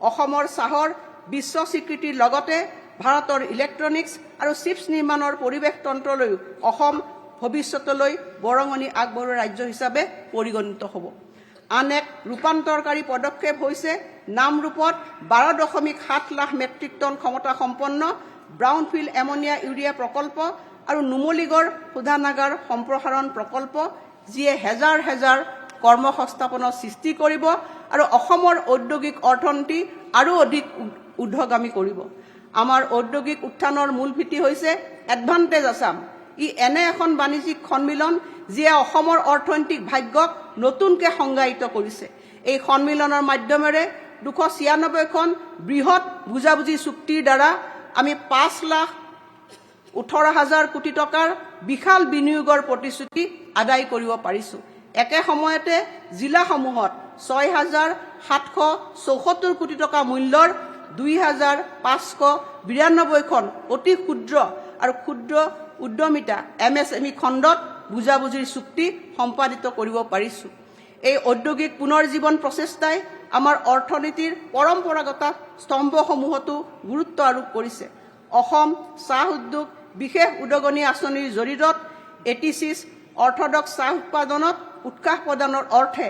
অসমৰ চাহৰ বিশ্ব স্বীকৃতিৰ লগতে ভাৰতৰ ইলেক্ট্ৰনিক্স আৰু চিপছ নিৰ্মাণৰ পৰিৱেশ তন্ত্ৰলৈও অসম ভৱিষ্যতলৈ বৰঙণি আগবঢ়োৱা ৰাজ্য হিচাপে পৰিগণিত হ'ব। আন এক ৰূপান্তৰকাৰী পদক্ষেপ হৈছে নামৰূপত 12.7 লাখ মেট্ৰিক টন ক্ষমতা সম্পন্ন ব্ৰাউনফিল্ড এমনিয়া ইউৰিয়া প্ৰকল্প আৰু নুমলীগড় শোধনাগাৰ সম্প্ৰসাৰণ প্ৰকল্প, যিয়ে হেজাৰ হেজাৰ কৰ্মসংস্থাপনৰ সৃষ্টি কৰিব আৰু অসমৰ ঔদ্যোগিক অৰ্থনীতি আৰু অধিক ঊৰ্ধ্বগামী কৰিব। আমাৰ ঔদ্যোগিক উত্থানৰ মূল ভিত্তি হৈছে এডভান্টেজ আছাম। ই এনে এখন বাণিজ্যিক সন্মিলন যিয়ে অসমৰ অৰ্থনৈতিক ভাগ্যক নতুনকৈ সংজ্ঞায়িত কৰিছে। এই সন্মিলনৰ মাধ্যমেৰে 296খন বৃহৎ বুজাবুজি চুক্তিৰ দ্বাৰা আমি 5,18,000 কোটি টকাৰ বিশাল বিনিয়োগৰ প্ৰতিশ্ৰুতি আদায় কৰিব পাৰিছো। একে সময়তে জিলাসমূহত 6,774 কোটি টকা মূল্যৰ 2,592খন অতি ক্ষুদ্ৰ আৰু ক্ষুদ্ৰ উদ্যমিতা MSME খণ্ডত বুজাবুজিৰ চুক্তি সম্পাদিত কৰিব পাৰিছো। এই ঔদ্যোগিক পুনৰ্জীৱন প্ৰচেষ্টাই আমাৰ অৰ্থনীতিৰ পৰম্পৰাগত স্তম্ভসমূহতো গুৰুত্ব আৰোপ কৰিছে। অসম চাহ উদ্যোগ বিশেষ উদগনি আঁচনিৰ জৰিয়তে ATCs অৰ্থডক্স চাহ উৎপাদনত উৎসাহ প্ৰদানৰ অৰ্থে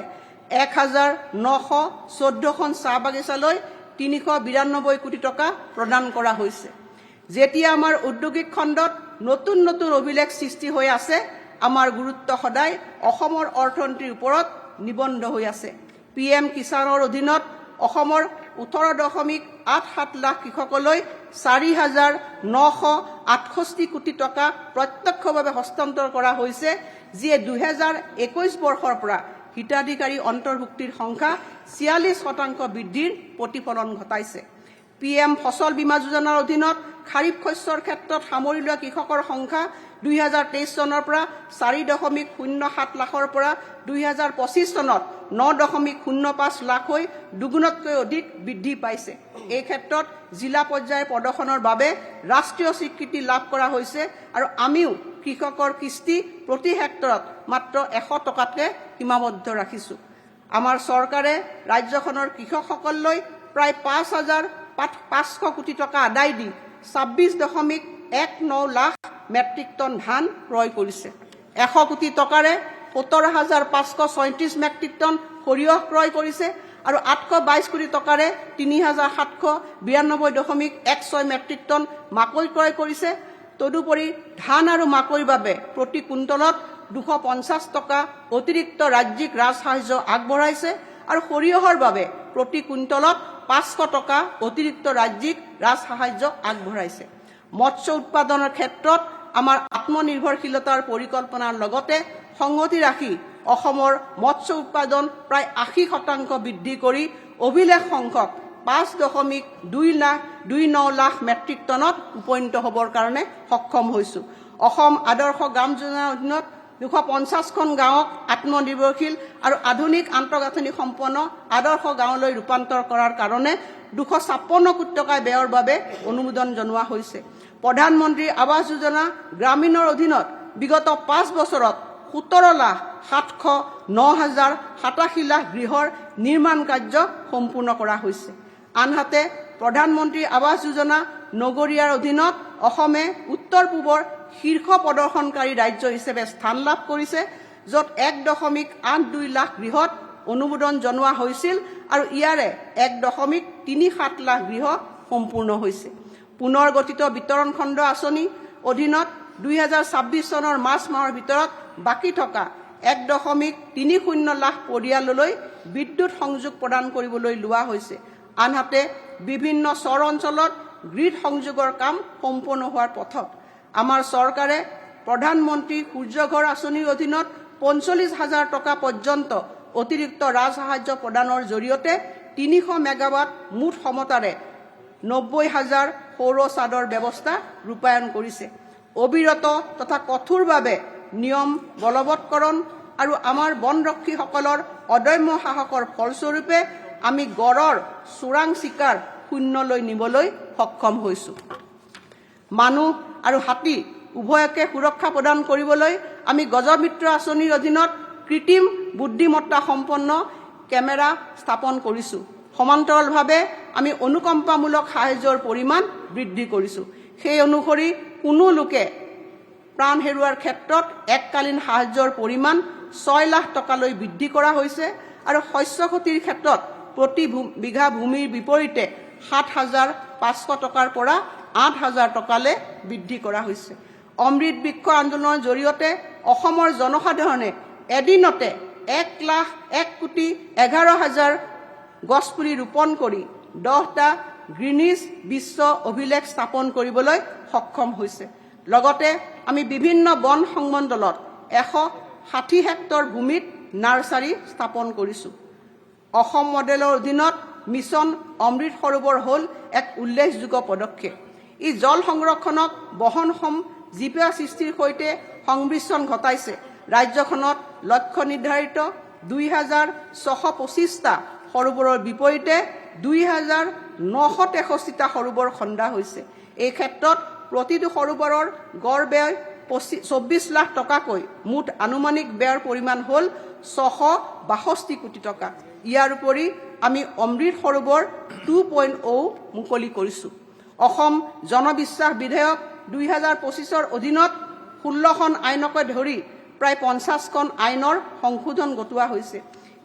1,914খন চাহ বাগিচালৈ 392 কোটি টকা প্ৰদান কৰা হৈছে। যেতিয়া আমাৰ ঔদ্যোগিক খণ্ডত নতুন নতুন অভিলেখ সৃষ্টি হৈ আছে, আমাৰ গুৰুত্ব সদায় অসমৰ অৰ্থনীতিৰ ওপৰত নিবন্ধ হৈ আছে। PM কিষাণৰ অধীনত অসমৰ 18.87 লাখ কৃষকলৈ 4,968 কোটি টকা প্ৰত্যক্ষভাৱে হস্তান্তৰ কৰা হৈছে, যিয়ে 2021 বৰ্ষৰ পৰা হিতাধিকাৰী অন্তৰ্ভুক্তিৰ সংখ্যা 46% বৃদ্ধিৰ প্ৰতিফলন ঘটাইছে। PM ফসল বীমা যোজনাৰ অধীনত খাৰিফ শস্যৰ ক্ষেত্ৰত সামৰি লোৱা কৃষকৰ সংখ্যা 2023 চনৰ পৰা 4.07 লাখৰ পৰা 2025 চনত 9.05 লাখ হৈ দুগুণতকৈ অধিক বৃদ্ধি পাইছে। এই ক্ষেত্ৰত জিলা পৰ্যায়ৰ প্ৰদৰ্শনৰ বাবে ৰাষ্ট্ৰীয় স্বীকৃতি লাভ কৰা হৈছে আৰু আমিও কৃষকৰ কিস্তি প্ৰতি হেক্টৰত মাত্ৰ 100 টকাতকৈ সীমাবদ্ধ ৰাখিছো। আমাৰ চৰকাৰে ৰাজ্যখনৰ কৃষকসকললৈ প্ৰায় 5,500 কোটি টকা আদায় দি 26.19 লাখ মেট্ৰিক টন ধান ক্ৰয় কৰিছে। 100 কোটি টকাৰে 17,536 মেট্ৰিক টন সৰিয়হ ক্ৰয় কৰিছে আৰু 822 কোটি টকাৰে 3,792.16 মেট্ৰিক টন মাকৈ ক্ৰয় কৰিছে। তদুপৰি ধান আৰু মাকৈৰ বাবে প্ৰতি কুইণ্টলত 250 টকা অতিৰিক্ত ৰাজ্যিক ৰাজসাহায্য আগবঢ়াইছে আৰু সৰিয়হৰ বাবে প্ৰতি কুইণ্টলত 500 টকা অতিৰিক্ত ৰাজ্যিক ৰাজসাহায্য আগবঢ়াইছে। মৎস্য উৎপাদনৰ ক্ষেত্ৰত আমাৰ আত্মনিৰ্ভৰশীলতাৰ পৰিকল্পনাৰ লগতে সংগতি ৰাখি অসমৰ মৎস্য উৎপাদন প্ৰায় 80% বৃদ্ধি কৰি অভিলেখ সংখ্যক 5.29 লাখ মেট্ৰিক টনত উপনীত হ'বৰ কাৰণে সক্ষম হৈছো। অসম আদৰ্শ গ্ৰাম যোজনাৰ অধীনত 250খন গাঁৱক আত্মনিৰ্ভৰশীল আৰু আধুনিক আন্তঃগাঁথনি সম্পন্ন আদৰ্শ গাঁৱলৈ ৰূপান্তৰ কৰাৰ কাৰণে 256 কোটি টকা ব্যয়ৰ বাবে অনুমোদন জনোৱা হৈছে। প্ৰধানমন্ত্ৰী আৱাস যোজনা গ্ৰামীণৰ অধীনত বিগত 5 বছৰত 17,709,087 লাখ গৃহৰ নিৰ্মাণ কাৰ্য সম্পূৰ্ণ কৰা হৈছে। আনহাতে প্ৰধানমন্ত্ৰী আৱাস যোজনা নগৰীয়াৰ অধীনত অসমে উত্তৰ পূবৰ শীৰ্ষ প্ৰদৰ্শনকাৰী ৰাজ্য হিচাপে স্থান লাভ কৰিছে, য'ত 1.82 লাখ গৃহত অনুমোদন জনোৱা হৈছিল আৰু ইয়াৰে 1.37 লাখ গৃহ সম্পূৰ্ণ হৈছে। পুনৰ গঠিত বিতৰণ খণ্ড আঁচনি অধীনত 2026 চনৰ মাৰ্চ মাহৰ ভিতৰত বাকী থকা 1.30 লাখ পৰিয়াললৈ বিদ্যুৎ সংযোগ প্ৰদান কৰিবলৈ লোৱা হৈছে। আনহাতে বিভিন্ন চৰ অঞ্চলত গ্ৰিড সংযোগৰ কাম সম্পূৰ্ণ হোৱাৰ পথত। আমাৰ চৰকাৰে প্ৰধানমন্ত্ৰী সূৰ্যঘৰ আঁচনিৰ অধীনত ৪৫,০০০ টকা পৰ্যন্ত অতিৰিক্ত ৰাজসাহায্য প্ৰদানৰ জৰিয়তে ৩০০ মেগাৱাট মুঠ ক্ষমতাৰে ৯০,০০০ সৌৰ চাদৰ ব্যৱস্থা ৰূপায়ণ কৰিছে। অবিৰত তথা কঠোৰভাৱে নিয়ম বলৱৎকৰণ আৰু আমাৰ বনৰক্ষীসকলৰ অদম্য সাহসৰ ফলস্বৰূপে আমি গড়ৰ চোৰাং চিকাৰ শূন্যলৈ নিবলৈ সক্ষম হৈছোঁ। মানুহ আৰু হাতী উভয়কে সুৰক্ষা প্ৰদান কৰিবলৈ আমি গজমিত্ৰ আঁচনিৰ অধীনত কৃত্ৰিম বুদ্ধিমত্তা সম্পন্ন কেমেৰা স্থাপন কৰিছোঁ। সমান্তৰালভাৱে আমি অনুকম্পামূলক সাহায্যৰ পৰিমাণ বৃদ্ধি কৰিছোঁ। সেই অনুসৰি কোনো লোকে প্ৰাণ হেৰুৱাৰ ক্ষেত্ৰত এককালীন সাহায্যৰ পৰিমাণ ৬ লাখ টকালৈ বৃদ্ধি কৰা হৈছে আৰু শস্য ক্ষতিৰ ক্ষেত্ৰত প্ৰতি বিঘা ভূমিৰ বিপৰীতে ৭,৫০০ টকাৰ পৰা ৮,০০০ টকালৈ বৃদ্ধি কৰা হৈছে। অমৃত বৃক্ষ আন্দোলনৰ জৰিয়তে অসমৰ জনসাধাৰণে এদিনতে ১,১,১,১১,০০০ গছপুলি ৰোপণ কৰি 10টা গ্ৰীনিজ বিশ্ব অভিলেখ স্থাপন কৰিবলৈ সক্ষম হৈছে। লগতে আমি বিভিন্ন বন সংমণ্ডলত ১৬০ হেক্টৰ ভূমিত নাৰ্চাৰী স্থাপন কৰিছোঁ। অসম মডেলৰ অধীনত মিছন অমৃত সৰোবৰ হ'ল এক উল্লেখযোগ্য পদক্ষেপ। ই জল সংৰক্ষণক বহনক্ষম জীৱিকা সৃষ্টিৰ সৈতে সংমিশ্ৰণ ঘটাইছে। ৰাজ্যখনত লক্ষ্য নিৰ্ধাৰিত ২,৬২৫টা সৰোবৰৰ বিপৰীতে ২,৯৬৩টা সৰোবৰ খন্দা হৈছে। এই ক্ষেত্ৰত প্ৰতিটো সৰোবৰৰ গড় ব্যয় ২৪ লাখ টকাকৈ মুঠ আনুমানিক ব্যয়ৰ পৰিমাণ হ'ল ৬৬২ কোটি টকা। ইয়াৰ উপৰি আমি অমৃত সৰোবৰ 2.0 মুকলি কৰিছোঁ। অসম জনবিশ্বাস বিধেয়ক ২০২৫ৰ অধীনত ১৬খন আইনকে ধৰি প্ৰায় ৫০খন আইনৰ সংশোধন ঘটোৱা হৈছে।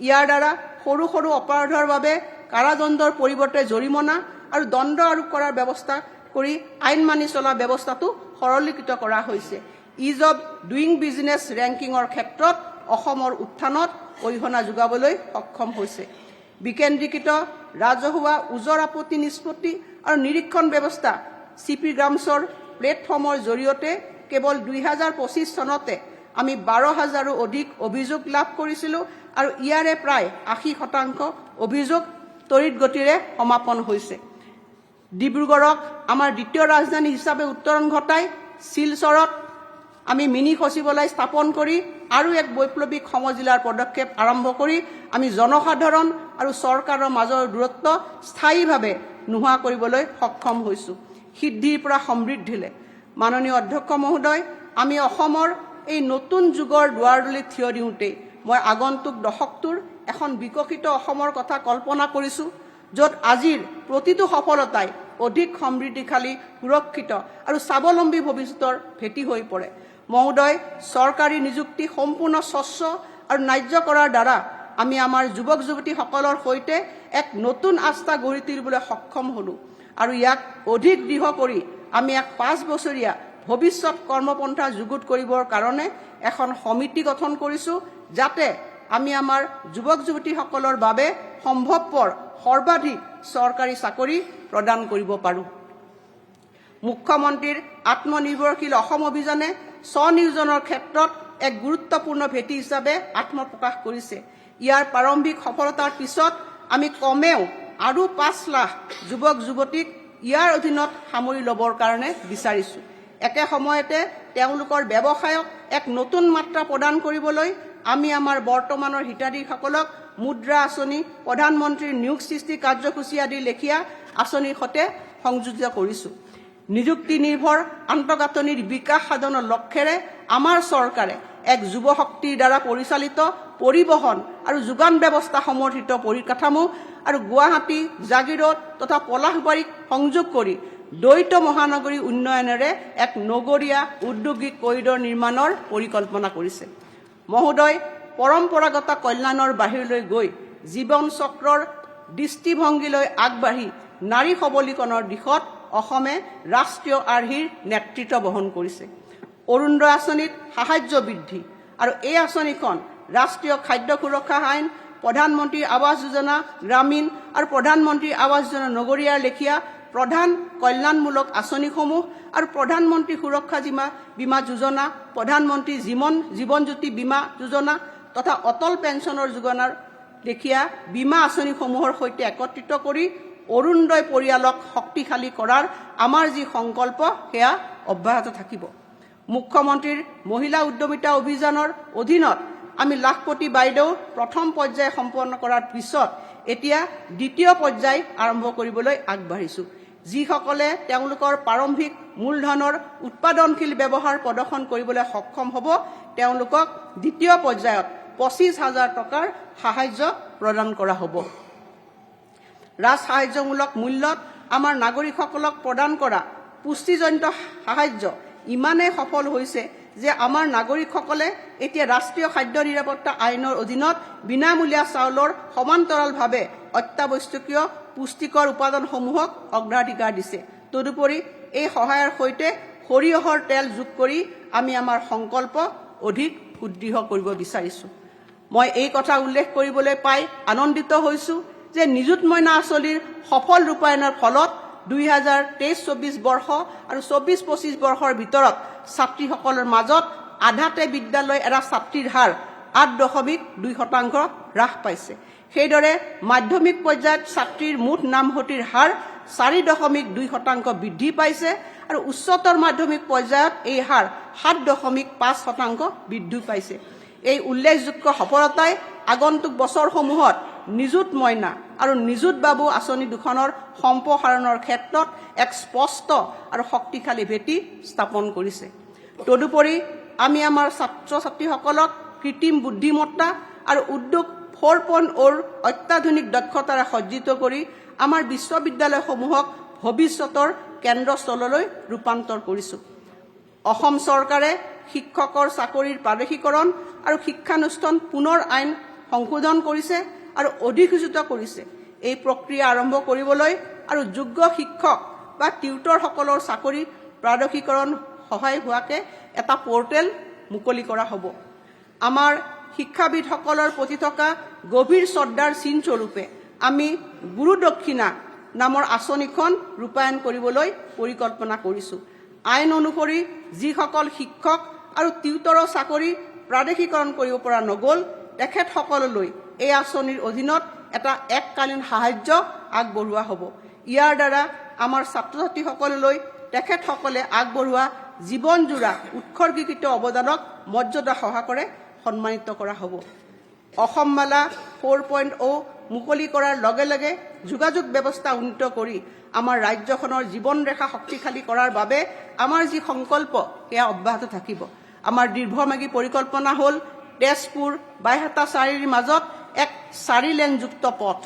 ইয়াৰ দ্বাৰা সৰু সৰু অপৰাধৰ বাবে কাৰাদণ্ডৰ পৰিৱৰ্তে জৰিমনা আৰু দণ্ড আৰোপ কৰাৰ ব্যৱস্থা কৰি আইন মানি চলা ব্যৱস্থাটো সৰলীকৃত কৰা হৈছে। ইজ অব ডুইং বিজনেছ ৰেংকিঙৰ ক্ষেত্ৰত অসমৰ উত্থানত অৰিহণা যোগাবলৈ সক্ষম হৈছে। বিকেন্দ্ৰীকৃত ৰাজহুৱা ওজৰ আপত্তি নিষ্পত্তি আৰু নিৰীক্ষণ ব্যৱস্থা CP গ্ৰামছৰ প্লেটফৰ্মৰ জৰিয়তে কেৱল ২০২৫ চনতে আমি ১২,০০০ৰো অধিক অভিযোগ লাভ কৰিছিলোঁ আৰু ইয়াৰে প্ৰায় ৮০% অভিযোগ তড়িৎ গতিৰে সমাপন হৈছে। ডিব্ৰুগড়ক আমাৰ দ্বিতীয় ৰাজধানী হিচাপে উত্তৰণ ঘটাই শিলচৰত আমি মিনি সচিবালয় স্থাপন কৰি আৰু এক বৈপ্লৱিক সমজিলাৰ পদক্ষেপ আৰম্ভ কৰি আমি জনসাধাৰণ আৰু চৰকাৰৰ মাজৰ দূৰত্ব স্থায়ীভাৱে নোহোৱা কৰিবলৈ সক্ষম হৈছোঁ। সিদ্ধিৰ পৰা সমৃদ্ধিলৈ। মাননীয় অধ্যক্ষ মহোদয়, আমি অসমৰ এই নতুন যুগৰ দুৱাৰদলিত থিয় দিওঁতে মই আগন্তুক দশকটোৰ এখন বিকশিত অসমৰ কথা কল্পনা কৰিছোঁ, য'ত আজিৰ প্ৰতিটো সফলতাই অধিক সমৃদ্ধিশালী, সুৰক্ষিত আৰু স্বাৱলম্বী ভৱিষ্যতৰ ভেটি হৈ পৰে। মহোদয়, চৰকাৰী নিযুক্তি সম্পূৰ্ণ স্বচ্ছ আৰু ন্যায্য কৰাৰ দ্বাৰা আমি আমাৰ যুৱক যুৱতীসকলৰ সৈতে এক নতুন আস্থা গঢ়ি তুলিবলৈ সক্ষম হ'লোঁ আৰু ইয়াক অধিক দৃঢ় কৰি আমি এক 5 বছৰীয়া ভৱিষ্যত কৰ্মপন্থা যুগুত কৰিবৰ কাৰণে এখন সমিতি গঠন কৰিছোঁ, যাতে আমি আমাৰ যুৱক যুৱতীসকলৰ বাবে সম্ভৱপৰ সৰ্বাধিক চৰকাৰী চাকৰি প্ৰদান কৰিব পাৰোঁ। মুখ্যমন্ত্ৰীৰ আত্মনিৰ্ভৰশীল অসম অভিযানে স্বনিয়োজনৰ ক্ষেত্ৰত এক গুৰুত্বপূৰ্ণ ভেটি হিচাপে আত্মপ্ৰকাশ কৰিছে। ইয়াৰ প্ৰাৰম্ভিক সফলতাৰ পিছত আমি কমেও আৰু ৫ লাখ যুৱক যুৱতীক ইয়াৰ অধীনত সামৰি ল'বৰ কাৰণে বিচাৰিছোঁ। একে সময়তে তেওঁলোকৰ ব্যৱসায়ক এক নতুন মাত্ৰা প্ৰদান কৰিবলৈ আমি আমাৰ বৰ্তমানৰ হিতাধিকাৰীসকলক মুদ্ৰা আঁচনি, প্ৰধানমন্ত্ৰীৰ নিয়োগ সৃষ্টি কাৰ্যসূচী আদি লেখীয়া আঁচনিৰ সৈতে সংযোজিত কৰিছোঁ। নিযুক্তি নিৰ্ভৰ আন্তঃগাঁথনিৰ বিকাশ সাধনৰ লক্ষ্যৰে আমাৰ চৰকাৰে এক যুৱ শক্তিৰ দ্বাৰা পৰিচালিত পৰিবহণ আৰু যোগান ব্যৱস্থা সমৰ্থিত পৰিকাঠামো আৰু গুৱাহাটী, জাগিৰোড তথা পলাশবাৰীক সংযোগ কৰি দ্বৈত মহানগৰী উন্নয়নেৰে এক নগৰীয়া ঔদ্যোগিক কৰিডৰ নিৰ্মাণৰ পৰিকল্পনা কৰিছে। মহোদয়, পৰম্পৰাগত কল্যাণৰ বাহিৰলৈ গৈ জীৱন চক্ৰৰ দৃষ্টিভংগীলৈ আগবাঢ়ি নাৰী সবলীকৰণৰ দিশত অসমে ৰাষ্ট্ৰীয় আৰ্হিৰ নেতৃত্ব বহন কৰিছে। অৰুণোদয় আঁচনিত সাহায্য বৃদ্ধি আৰু এই আঁচনিখন ৰাষ্ট্ৰীয় খাদ্য সুৰক্ষা আইন, প্ৰধানমন্ত্ৰী আৱাস যোজনা গ্ৰামীণ আৰু প্ৰধানমন্ত্ৰী আৱাস যোজনা নগৰীয়াৰ লেখীয়া প্ৰধান কল্যাণমূলক আঁচনিসমূহ আৰু প্ৰধানমন্ত্ৰী সুৰক্ষা বীমা যোজনা, প্ৰধানমন্ত্ৰী জীৱন জ্যোতি বীমা যোজনা তথা অটল পেঞ্চনৰ যোজনাৰ লেখীয়া বীমা আঁচনিসমূহৰ সৈতে একত্ৰিত কৰি অৰুণোদয় পৰিয়ালক শক্তিশালী কৰাৰ আমাৰ যি সংকল্প সেয়া অব্যাহত থাকিব। মুখ্যমন্ত্ৰীৰ মহিলা উদ্যমিতা অভিযানৰ অধীনত আমি লাখপতি বাইদেউ প্ৰথম পৰ্যায় সম্পন্ন কৰাৰ পিছত এতিয়া দ্বিতীয় পৰ্যায় আৰম্ভ কৰিবলৈ আগবাঢ়িছোঁ। যিসকলে তেওঁলোকৰ প্ৰাৰম্ভিক মূলধনৰ উৎপাদনশীল ব্যৱহাৰ প্ৰদৰ্শন কৰিবলৈ সক্ষম হ'ব তেওঁলোকক দ্বিতীয় পৰ্যায়ত 25,000 টকাৰ সাহায্য প্ৰদান কৰা হ'ব। ৰাজ সাহায্যমূলক মূল্যত আমাৰ নাগৰিকসকলক প্ৰদান কৰা পুষ্টিজনিত সাহায্য ইমানেই সফল হৈছে যে আমাৰ নাগৰিকসকলে এতিয়া ৰাষ্ট্ৰীয় খাদ্য নিৰাপত্তা আইনৰ অধীনত বিনামূলীয়া চাউলৰ সমান্তৰালভাৱে অত্যাৱশ্যকীয় পুষ্টিকৰ উপাদানসমূহক অগ্ৰাধিকাৰ দিছে। তদুপৰি এই সহায়ৰ সৈতে সৰিয়হৰ তেল যোগ কৰি আমি আমাৰ সংকল্প অধিক সুদৃঢ় কৰিব বিচাৰিছোঁ। মই এই কথা উল্লেখ কৰিবলৈ পাই আনন্দিত হৈছোঁ যে নিযুত মইনা আঁচনিৰ সফল ৰূপায়ণৰ ফলত 2023-24 বৰ্ষ আৰু 24-25 বৰ্ষৰ ভিতৰত ছাত্ৰীসকলৰ মাজত আধাতে বিদ্যালয় এৰা ছাত্ৰীৰ হাৰ 8.2% হ্ৰাস পাইছে। সেইদৰে মাধ্যমিক পৰ্যায়ত ছাত্ৰীৰ মুঠ নামভৰ্তিৰ হাৰ 4.2% বৃদ্ধি পাইছে আৰু উচ্চতৰ মাধ্যমিক পৰ্যায়ত এই হাৰ 7.5% বৃদ্ধি পাইছে। এই উল্লেখযোগ্য সফলতাই আগন্তুক বছৰসমূহত নিযুত মইনা আৰু নিযুত বাবু আঁচনি দুখনৰ সম্প্ৰসাৰণৰ ক্ষেত্ৰত এক স্পষ্ট আৰু শক্তিশালী ভেটি স্থাপন কৰিছে। তদুপৰি আমি আমাৰ ছাত্ৰ ছাত্ৰীসকলক কৃত্ৰিম বুদ্ধিমত্তা আৰু উদ্যোগ 4.0 অত্যাধুনিক দক্ষতাৰে সজ্জিত কৰি আমাৰ বিশ্ববিদ্যালয়সমূহক ভৱিষ্যতৰ কেন্দ্ৰস্থললৈ ৰূপান্তৰ কৰিছোঁ। অসম চৰকাৰে শিক্ষকৰ চাকৰিৰ প্ৰাদেশিকৰণ আৰু শিক্ষানুষ্ঠান পুনৰ আইন সংশোধন কৰিছে আৰু অধিসূচিত কৰিছে। এই প্ৰক্ৰিয়া আৰম্ভ কৰিবলৈ আৰু যোগ্য শিক্ষক বা টিউটৰসকলৰ চাকৰি প্ৰাদেশিকৰণ সহায় হোৱাকে এটা পৰ্টেল মুকলি কৰা হ'ব। আমাৰ শিক্ষাবিদসকলৰ প্ৰতি থকা গভীৰ শ্ৰদ্ধাৰ চিনস্বৰূপে আমি গুৰু দক্ষিণা নামৰ আঁচনিখন ৰূপায়ণ কৰিবলৈ পৰিকল্পনা কৰিছোঁ। আইন অনুসৰি যিসকল শিক্ষক আৰু টিউটৰৰ চাকৰি প্ৰাদেশিকৰণ কৰিব পৰা নগ'ল তেখেতসকললৈ এই আঁচনিৰ অধীনত এটা এককালীন সাহায্য আগবঢ়োৱা হ'ব। ইয়াৰ দ্বাৰা আমাৰ ছাত্ৰ ছাত্ৰীসকললৈ তেখেতসকলে আগবঢ়োৱা জীৱনজোৰা উৎসৰ্গীকৃত অৱদানক মৰ্যাদা সহকাৰে সন্মানিত কৰা হ'ব। অসম মালা 4.0 মুকলি কৰাৰ লগে লগে যোগাযোগ ব্যৱস্থা উন্নত কৰি আমাৰ ৰাজ্যখনৰ জীৱনৰেখা শক্তিশালী কৰাৰ বাবে আমাৰ যি সংকল্প সেয়া অব্যাহত থাকিব। আমাৰ দীৰ্ঘম্যাদী পৰিকল্পনা হ'ল তেজপুৰ বাইহাটা চাৰিৰ মাজত এক 4 লেনযুক্ত পথ,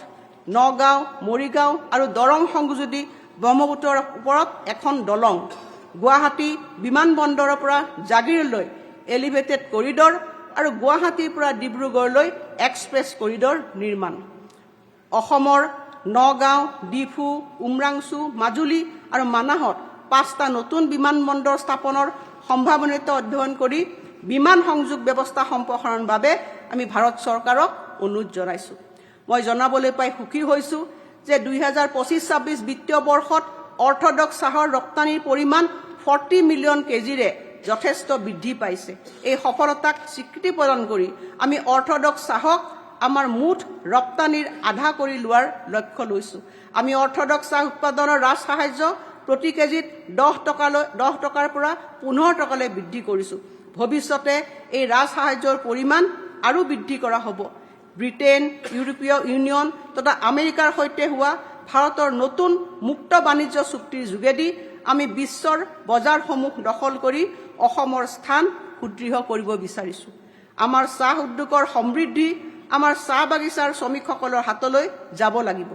নগাঁও, মৰিগাঁও আৰু দৰং সংযোজী ব্ৰহ্মপুত্ৰৰ ওপৰত এখন দলং, গুৱাহাটী বিমানবন্দৰৰ পৰা জাগিৰলৈ এলিভেটেড কৰিডৰ আৰু গুৱাহাটীৰ পৰা ডিব্ৰুগড়লৈ এক্সপ্ৰেছ কৰিডৰ নিৰ্মাণ। অসমৰ নগাঁও, ডিফু, উমৰাংচু, মাজুলী আৰু মানাহত 5টা নতুন বিমানবন্দৰ স্থাপনৰ সম্ভাৱনীয়তা অধ্যয়ন কৰি বিমান সংযোগ ব্যৱস্থা সম্প্ৰসাৰণৰ বাবে আমি ভাৰত চৰকাৰক অনুৰোধ জনাইছোঁ। মই জনাবলৈ পাই সুখী হৈছোঁ যে 2025-26 বিত্তীয় বৰ্ষত অৰ্থডক্স চাহৰ ৰপ্তানিৰ পৰিমাণ 40 মিলিয়ন কেজিৰে যথেষ্ট বৃদ্ধি পাইছে। এই সফলতাক স্বীকৃতি প্ৰদান কৰি আমি অৰ্থডক্স চাহক আমাৰ মুঠ ৰপ্তানিৰ আধা কৰি লোৱাৰ লক্ষ্য লৈছোঁ। আমি অৰ্থডক্স চাহ উৎপাদনৰ ৰাজ সাহায্য প্ৰতি কেজিত 10 টকাৰ পৰা 15 টকালৈ বৃদ্ধি কৰিছোঁ। ভৱিষ্যতে এই ৰাজ সাহায্যৰ পৰিমাণ আৰু বৃদ্ধি কৰা হ'ব। ব্ৰিটেইন, ইউৰোপীয় ইউনিয়ন তথা আমেৰিকাৰ সৈতে হোৱা ভাৰতৰ নতুন মুক্ত বাণিজ্য চুক্তিৰ যোগেদি আমি বিশ্বৰ বজাৰসমূহ দখল কৰি অসমৰ স্থান সুদৃঢ় কৰিব বিচাৰিছোঁ। আমাৰ চাহ উদ্যোগৰ সমৃদ্ধি আমাৰ চাহ বাগিচাৰ শ্ৰমিকসকলৰ হাতলৈ যাব লাগিব।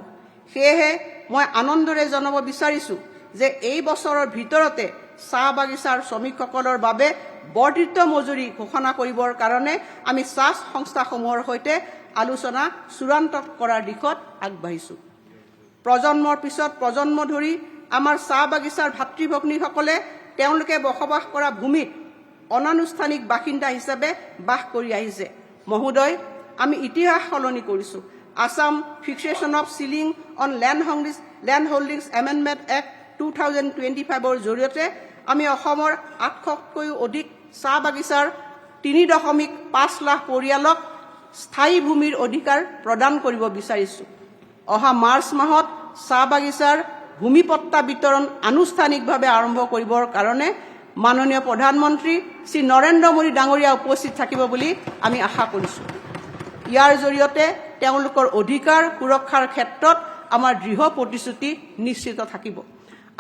সেয়েহে মই আনন্দৰে জনাব বিচাৰিছোঁ যে এই বছৰৰ ভিতৰতে চাহ বাগিচাৰ শ্ৰমিকসকলৰ বাবে বৰ্ধিত মজুৰি ঘোষণা কৰিবৰ কাৰণে আমি চাহ সংস্থাসমূহৰ সৈতে আলোচনা চূড়ান্ত কৰাৰ দিশত আগবাঢ়িছোঁ। প্ৰজন্মৰ পিছত প্ৰজন্ম ধৰি আমাৰ চাহ বাগিচাৰ ভাতৃ ভগ্নীসকলে তেওঁলোকে বসবাস কৰা ভূমিত অনানুষ্ঠানিক বাসিন্দা হিচাপে বাস কৰি আহিছে। মহোদয়, আমি ইতিহাস সলনি কৰিছোঁ। Assam Fixation of Ceiling on Land Holdings Amendment Act 2025 জৰিয়তে আমি অসমৰ 800তকৈও অধিক চাহ বাগিচাৰ 3.5 লাখ পৰিয়ালক স্থায়ী ভূমিৰ অধিকাৰ প্ৰদান কৰিব বিচাৰিছো। অহা মাৰ্চ মাহত চাহ বাগিচাৰ ভূমিপট্টা বিতৰণ আনুষ্ঠানিকভাৱে আৰম্ভ কৰিবৰ কাৰণে মাননীয় প্ৰধানমন্ত্ৰী শ্ৰী নৰেন্দ্ৰ মোদী ডাঙৰীয়া উপস্থিত থাকিব বুলি আমি আশা কৰিছো। ইয়াৰ জৰিয়তে তেওঁলোকৰ অধিকাৰ সুৰক্ষাৰ ক্ষেত্ৰত আমাৰ দৃঢ় প্ৰতিশ্ৰুতি নিশ্চিত থাকিব।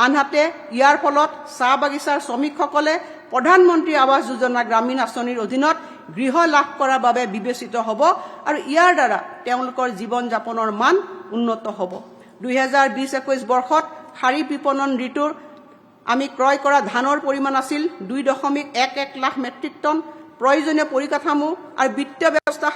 আনহাতে ইয়াৰ ফলত চাহ বাগিচাৰ শ্ৰমিকসকলে প্ৰধানমন্ত্ৰী আৱাস যোজনা গ্ৰামীণ আঁচনিৰ অধীনত গৃহ লাভ কৰাৰ বাবে বিবেচিত হ'ব আৰু ইয়াৰ দ্বাৰা তেওঁলোকৰ জীৱন যাপনৰ মান উন্নত হ'ব। 2020-21 বৰ্ষত খাৰিফ বিপণন ঋতুৰ আমি ক্ৰয় কৰা ধানৰ পৰিমাণ আছিল 2.11 লাখ মেট্ৰিক টন। প্ৰয়োজনীয় পৰিকাঠামো আৰু বিত্তীয় ব্যৱস্থা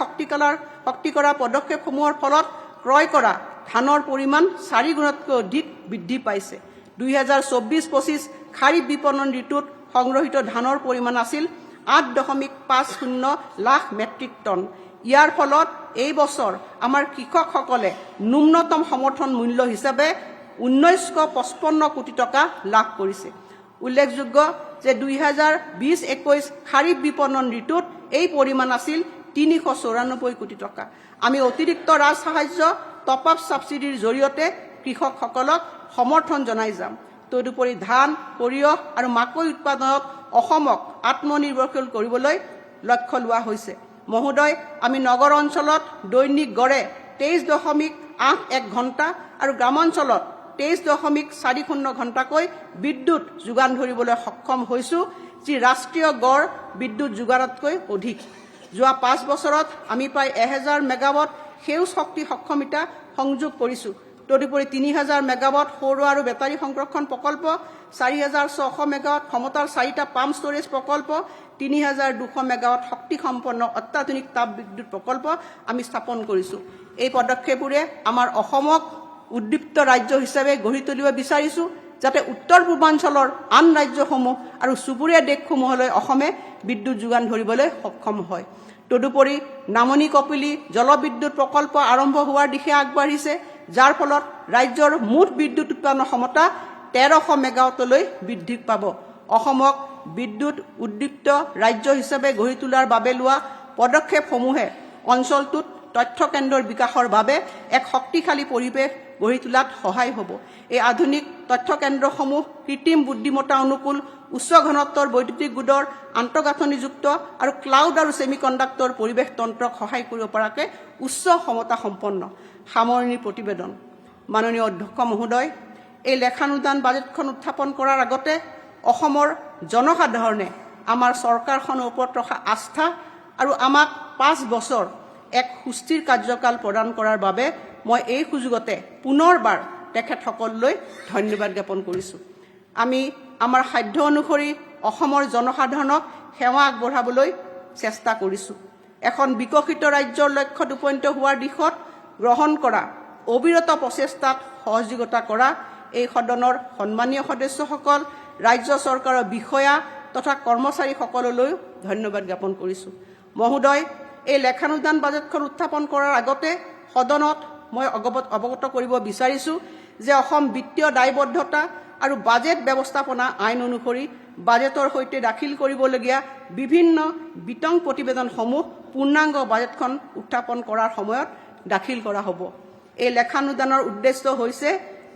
শক্তি কৰা পদক্ষেপসমূহৰ ফলত ক্ৰয় কৰা ধানৰ পৰিমাণ 4 গুণতকৈ অধিক বৃদ্ধি পাইছে। 2024-25 খাৰিফ বিপণন ঋতুত সংগ্ৰহিত ধানৰ পৰিমাণ আছিল 8.50 লাখ মেট্ৰিক টন। ইয়াৰ ফলত এই বছৰ আমাৰ কৃষকসকলে ন্যূনতম সমৰ্থন মূল্য হিচাপে 1955 কোটি টকা লাভ কৰিছে। উল্লেখযোগ্য যে 2020-21 খাৰিফ বিপণন ঋতুত এই পৰিমাণ আছিল 394 কোটি টকা। আমি অতিৰিক্ত ৰাজ সাহায্য টপ আপ সাবচিডিৰ জৰিয়তে কৃষকসকলক সমৰ্থন জনাই যাম। তদুপৰি ধান, সৰিয়হ আৰু মাকৈ উৎপাদনত অসমক আত্মনিৰ্ভৰশীল কৰিবলৈ লক্ষ্য লোৱা হৈছে। মহোদয়, আমি নগৰ অঞ্চলত দৈনিক গড়ে 23.81 ঘণ্টা আৰু গ্ৰামাঞ্চলত 23.40 ঘণ্টাকৈ বিদ্যুৎ যোগান ধৰিবলৈ সক্ষম হৈছো, যি ৰাষ্ট্ৰীয় গড় বিদ্যুৎ যোগানতকৈ অধিক। যোৱা 5 বছৰত আমি প্ৰায় 1000 মেগাৱাট সেউজ শক্তি সক্ষমতা সংযোগ কৰিছো। তদুপৰি 3000 মেগাৱাট সৌৰ আৰু বেটাৰী সংৰক্ষণ প্ৰকল্প, 4600 মেগাৱাট ক্ষমতাৰ 4টা পাম্প ষ্টোৰেজ প্ৰকল্প, 3200 মেগাৱাট শক্তি সম্পন্ন অত্যাধুনিক তাপ বিদ্যুৎ প্ৰকল্প আমি স্থাপন কৰিছো। এই পদক্ষেপবোৰে আমাৰ অসমক উদ্দীপ্ত ৰাজ্য হিচাপে গঢ়ি তুলিব বিচাৰিছো, যাতে উত্তৰ পূৰ্বাঞ্চলৰ আন ৰাজ্যসমূহ আৰু চুবুৰীয়া দেশসমূহলৈ অসমে বিদ্যুৎ যোগান ধৰিবলৈ সক্ষম হয়। তদুপৰি নামনি কপিলী জলবিদ্যুৎ প্ৰকল্প আৰম্ভ হোৱাৰ দিশে আগবাঢ়িছে, যাৰ ফলত ৰাজ্যৰ মুঠ বিদ্যুৎ উৎপাদন ক্ষমতা 1300 মেগাৱাটলৈ বৃদ্ধি পাব। অসমক বিদ্যুৎ উদ্দীপ্ত ৰাজ্য হিচাপে গঢ়ি তোলাৰ বাবে লোৱা পদক্ষেপসমূহে অঞ্চলটোত তথ্য কেন্দ্ৰৰ বিকাশৰ বাবে এক শক্তিশালী পৰিৱেশ গঢ়ি তোলাত সহায় হ'ব। এই আধুনিক তথ্য কেন্দ্ৰসমূহ কৃত্ৰিম বুদ্ধিমত্তা অনুকূল, উচ্চ ঘনত্বৰ বৈদ্যুতিক গোটৰ আন্তঃগাঁথনিযুক্ত আৰু ক্লাউড আৰু ছেমিকণ্ডাক্টৰ পৰিৱেশ তন্ত্ৰক সহায় কৰিব পৰাকৈ উচ্চ ক্ষমতা সম্পন্ন। সামৰণি প্ৰতিবেদন। মাননীয় অধ্যক্ষ মহোদয়, এই লেখানুদান বাজেটখন উত্থাপন কৰাৰ আগতে অসমৰ জনসাধাৰণে আমাৰ চৰকাৰখনৰ ওপৰত ৰখা আস্থা আৰু আমাক 5 বছৰ এক সুস্থিৰ কাৰ্যকাল প্ৰদান কৰাৰ বাবে মই এই সুযোগতে পুনৰবাৰ তেখেতসকললৈ ধন্যবাদ জ্ঞাপন কৰিছো। আমি আমাৰ সাধ্য অনুসৰি অসমৰ জনসাধাৰণক সেৱা আগবঢ়াবলৈ চেষ্টা কৰিছো। এখন বিকশিত ৰাজ্যৰ লক্ষ্যত উপনীত হোৱাৰ দিশত গ্ৰহণ কৰা অবিৰত প্ৰচেষ্টাত সহযোগিতা কৰা এই সদনৰ সন্মানীয় সদস্যসকল, ৰাজ্য চৰকাৰৰ বিষয়া তথা কৰ্মচাৰীসকললৈ ধন্যবাদ জ্ঞাপন কৰিছো। মহোদয়, এই লেখানুদান বাজেটখন উত্থাপন কৰাৰ আগতে সদনত মই অৱগত কৰিব বিচাৰিছো যে অসম বিত্তীয় দায়বদ্ধতা আৰু বাজেট ব্যৱস্থাপনা আইন অনুসৰি বাজেটৰ সৈতে দাখিল কৰিবলগীয়া বিভিন্ন বিতং প্ৰতিবেদনসমূহ পূৰ্ণাংগ বাজেটখন উত্থাপন কৰাৰ সময়ত দাখিল কৰা হ'ব। এই লেখানুদানৰ উদ্দেশ্য হৈছে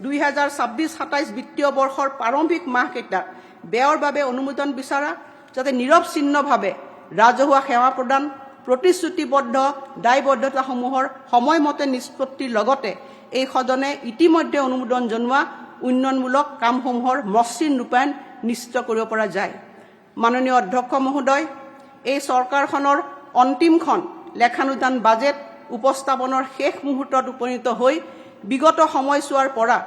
2026-27 বিত্তীয় বৰ্ষৰ প্ৰাৰম্ভিক মাহকেইটাত ব্যয়ৰ বাবে অনুমোদন বিচৰা, যাতে নিৰৱচ্ছিন্নভাৱে ৰাজহুৱা সেৱা প্ৰদান, প্ৰতিশ্ৰুতিবদ্ধ দায়বদ্ধতাসমূহৰ সময়মতে নিষ্পত্তিৰ লগতে এই সদনে ইতিমধ্যে অনুমোদন জনোৱা উন্নয়নমূলক কামসমূহৰ মসৃণ ৰূপায়ণ নিশ্চিত কৰিব পৰা যায়। মাননীয় অধ্যক্ষ মহোদয়, এই চৰকাৰখনৰ অন্তিমখন লেখানুদান বাজেট উপস্থাপনৰ শেষ মুহূৰ্তত উপনীত হৈ বিগত সময়ছোৱাৰ পৰা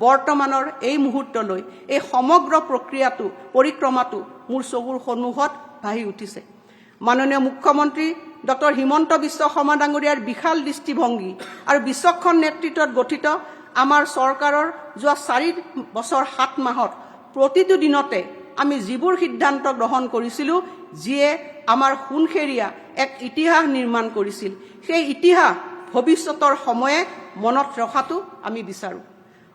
বৰ্তমানৰ এই মুহূৰ্তলৈ এই সমগ্ৰ পৰিক্ৰমাটো মোৰ চকুৰ সন্মুখত ভাহি উঠিছে। মাননীয় মুখ্যমন্ত্ৰী ডক্টৰ হিমন্ত বিশ্ব শৰ্মা ডাঙৰীয়াৰ বিশাল দৃষ্টিভংগী আৰু বিচক্ষণ নেতৃত্বত গঠিত আমাৰ চৰকাৰৰ যোৱা 4 বছৰ 7 মাহত প্ৰতিটো দিনতে আমি যিবোৰ সিদ্ধান্ত গ্ৰহণ কৰিছিলোঁ, যিয়ে আমাৰ সোণসেৰীয়া এক ইতিহাস নিৰ্মাণ কৰিছিল, সেই ইতিহাস ভৱিষ্যতৰ সময়ে মনত ৰখাটো আমি বিচাৰোঁ।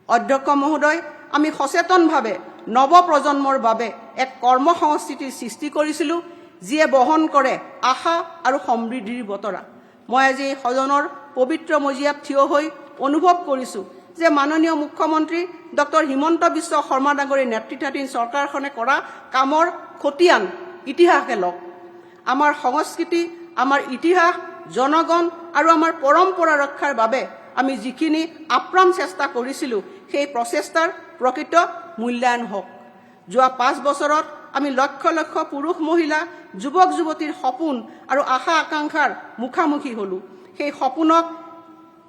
অধ্যক্ষ মহোদয়, আমি সচেতনভাৱে নৱপ্ৰজন্মৰ বাবে এক কৰ্মসংস্কৃতিৰ সৃষ্টি কৰিছিলোঁ, যিয়ে বহন কৰে আশা আৰু সমৃদ্ধিৰ বতৰা। মই আজি এই সদনৰ পবিত্ৰ মজিয়াত থিয় হৈ অনুভৱ কৰিছোঁ যে মাননীয় মুখ্যমন্ত্ৰী ডক্টৰ হিমন্ত বিশ্ব শৰ্মা ডাঙৰীৰ নেতৃত্বাধীন চৰকাৰখনে কৰা কামৰ খতিয়ান ইতিহাসে লওক। আমাৰ সংস্কৃতি, আমাৰ ইতিহাস, জনগণ আৰু আমাৰ পৰম্পৰা ৰক্ষাৰ বাবে আমি যিখিনি আপ্ৰাণ চেষ্টা কৰিছিলোঁ, সেই প্ৰচেষ্টাৰ প্ৰকৃত মূল্যায়ন হওক। যোৱা 5 বছৰত আমি লক্ষ লক্ষ পুৰুষ, মহিলা, যুৱক যুৱতীৰ সপোন আৰু আশা আকাংক্ষাৰ মুখামুখি হ'লোঁ। সেই সপোনক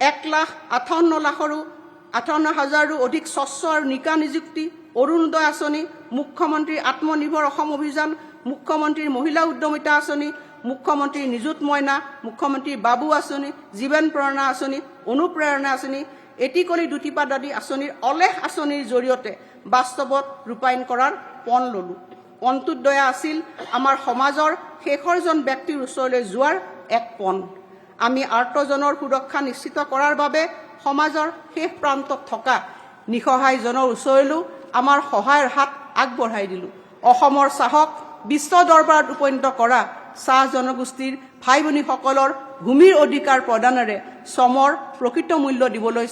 1,58,00,000ৰো অধিক স্বচ্ছ আৰু নিকা নিযুক্তি, অৰুণোদয় আঁচনি, মুখ্যমন্ত্ৰীৰ আত্মনিৰ্ভৰ অসম অভিযান, মুখ্যমন্ত্ৰীৰ মহিলা উদ্যমিতা আঁচনি, মুখ্যমন্ত্ৰীৰ নিযুত মইনা, মুখ্যমন্ত্ৰীৰ বাবু আঁচনি, জীৱন প্ৰেৰণা আঁচনি, অনুপ্ৰেৰণা আঁচনি, এটিকলি দুটিপাত আদি আঁচনিৰ অলেখ আঁচনিৰ জৰিয়তে বাস্তৱত ৰূপায়ণ কৰাৰ পণ ল'লোঁ। অন্ত্যোদয়া আছিল আমাৰ সমাজৰ শেষৰজন ব্যক্তিৰ ওচৰলৈ যোৱাৰ এক পণ। আমি আৰ্তজনৰ সুৰক্ষা নিশ্চিত কৰাৰ বাবে সমাজৰ শেষ প্ৰান্তত থকা নিসহায়জনৰ ওচৰলৈও আমাৰ সহায়ৰ হাত আগবঢ়াই দিলোঁ। অসমৰ চাহক বিশ্ব দৰবাৰত উপনীত কৰা চাহ জনগোষ্ঠীৰ ভাই ভনীসকলৰ ভূমিৰ অধিকাৰ প্ৰদানেৰে শ্ৰমৰ প্ৰকৃত মূল্য দিবলৈ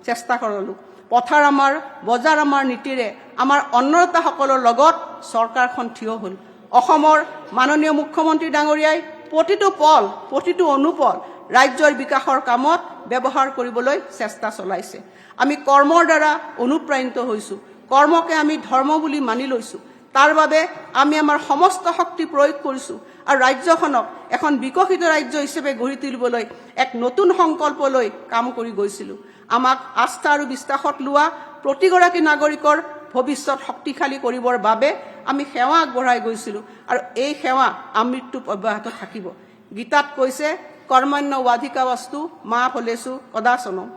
চেষ্টা কৰিলোঁ। পথাৰ আমাৰ, বজাৰ আমাৰ নীতিৰে আমাৰ অন্নদাতাসকলৰ লগত চৰকাৰখন থিয় হ'ল। অসমৰ মাননীয় মুখ্যমন্ত্ৰী ডাঙৰীয়াই প্ৰতিটো পল, প্ৰতিটো অনুপল ৰাজ্যৰ বিকাশৰ কামত ব্যৱহাৰ কৰিবলৈ চেষ্টা চলাইছে। আমি কৰ্মৰ দ্বাৰা অনুপ্ৰাণিত হৈছোঁ। কৰ্মকে আমি ধৰ্ম বুলি মানি লৈছোঁ। তাৰ বাবে আমি আমাৰ সমস্ত শক্তি প্ৰয়োগ কৰিছোঁ আৰু ৰাজ্যখনক এখন বিকশিত ৰাজ্য হিচাপে গঢ়ি তুলিবলৈ এক নতুন সংকল্প লৈ কাম কৰি গৈছিলোঁ। আমাক আস্থা আৰু বিশ্বাসত লোৱা প্ৰতিগৰাকী নাগৰিকৰ ভৱিষ্যত শক্তিশালী কৰিবৰ বাবে আমি সেৱা আগবঢ়াই গৈছিলোঁ আৰু এই সেৱা আমৃত্যু অব্যাহত থাকিব। গীতাত কৈছে, কৰ্মণ্য ৱাধিকা বস্তু মা ফলেষু কদাচনম।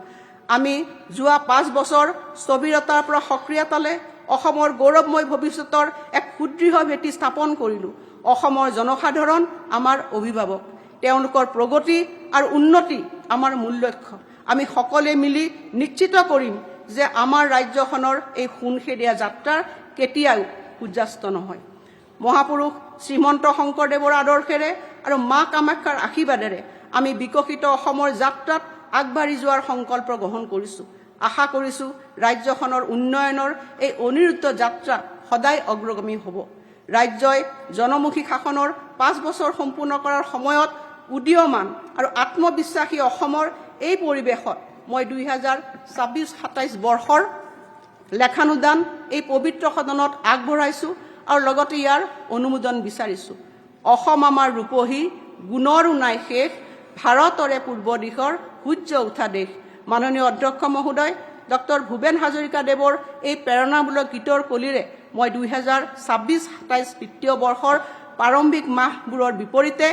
আমি যোৱা 5 বছৰ স্থবিৰতাৰ পৰা সক্ৰিয়তালৈ অসমৰ গৌৰৱময় ভৱিষ্যতৰ এক সুদৃঢ় ভেটি স্থাপন কৰিলোঁ। অসমৰ জনসাধাৰণ আমাৰ অভিভাৱক, তেওঁলোকৰ প্ৰগতি আৰু উন্নতি আমাৰ মূল লক্ষ্য। আমি সকলোৱে মিলি নিশ্চিত কৰিম যে আমাৰ ৰাজ্যখনৰ এই সোণসেৰীয়া যাত্ৰাৰ কেতিয়াও সূৰ্যাস্ত নহয়। মহাপুৰুষ শ্ৰীমন্ত শংকৰদেৱৰ আদৰ্শেৰে আৰু মা কামাখ্যাৰ আশীৰ্বাদেৰে আমি বিকশিত অসমৰ যাত্ৰাত আগবাঢ়ি যোৱাৰ সংকল্প গ্ৰহণ কৰিছোঁ। আশা কৰিছোঁ ৰাজ্যখনৰ উন্নয়নৰ এই অনিৰুদ্ধ যাত্ৰা সদায় অগ্ৰগামী হ'ব। ৰাজ্যই জনমুখী শাসনৰ 5 বছৰ সম্পূৰ্ণ কৰাৰ সময়ত উদীয়মান আৰু আত্মবিশ্বাসী অসমৰ এই পৰিৱেশত মই 2026-27 বৰ্ষৰ লেখানুদান এই পবিত্ৰ সদনত আগবঢ়াইছোঁ আৰু লগতে ইয়াৰ অনুমোদন বিচাৰিছোঁ। অসম আমাৰ ৰূপহী, গুণৰো নাই শেষ, ভাৰতৰে পূৰ্ব দিশৰ সূৰ্য উঠা দেশ। মাননীয় অধ্যক্ষ মহোদয়, ডক্টৰ ভূপেন হাজৰিকা দেৱৰ এই প্ৰেৰণামূলক গীতৰ কলিৰে মই 2026-27 বিত্তীয় বৰ্ষৰ প্ৰাৰম্ভিক মাহবোৰৰ বিপৰীতে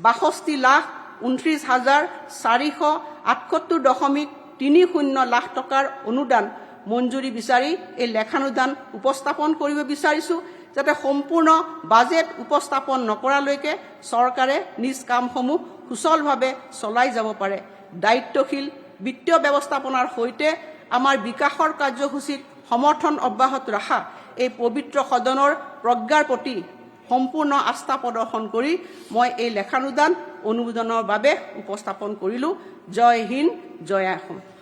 62,29,478.30 লাখ টকাৰ অনুদান মঞ্জুৰি বিচাৰি এই লেখানুদান উপস্থাপন কৰিব বিচাৰিছোঁ, যাতে সম্পূৰ্ণ বাজেট উপস্থাপন নকৰালৈকে চৰকাৰে নিজ কামসমূহ সুচলভাৱে চলাই যাব পাৰে। দায়িত্বশীল বিত্তীয় ব্যৱস্থাপনাৰ সৈতে আমাৰ বিকাশৰ কাৰ্যসূচীত সমৰ্থন অব্যাহত ৰখা এই পবিত্ৰ সদনৰ প্ৰজ্ঞাৰ প্ৰতি সম্পূৰ্ণ আস্থা প্ৰদৰ্শন কৰি মই এই লেখানুদান অনুমোদনৰ বাবে উপস্থাপন কৰিলোঁ। জয় হিন্দ, জয় অসম।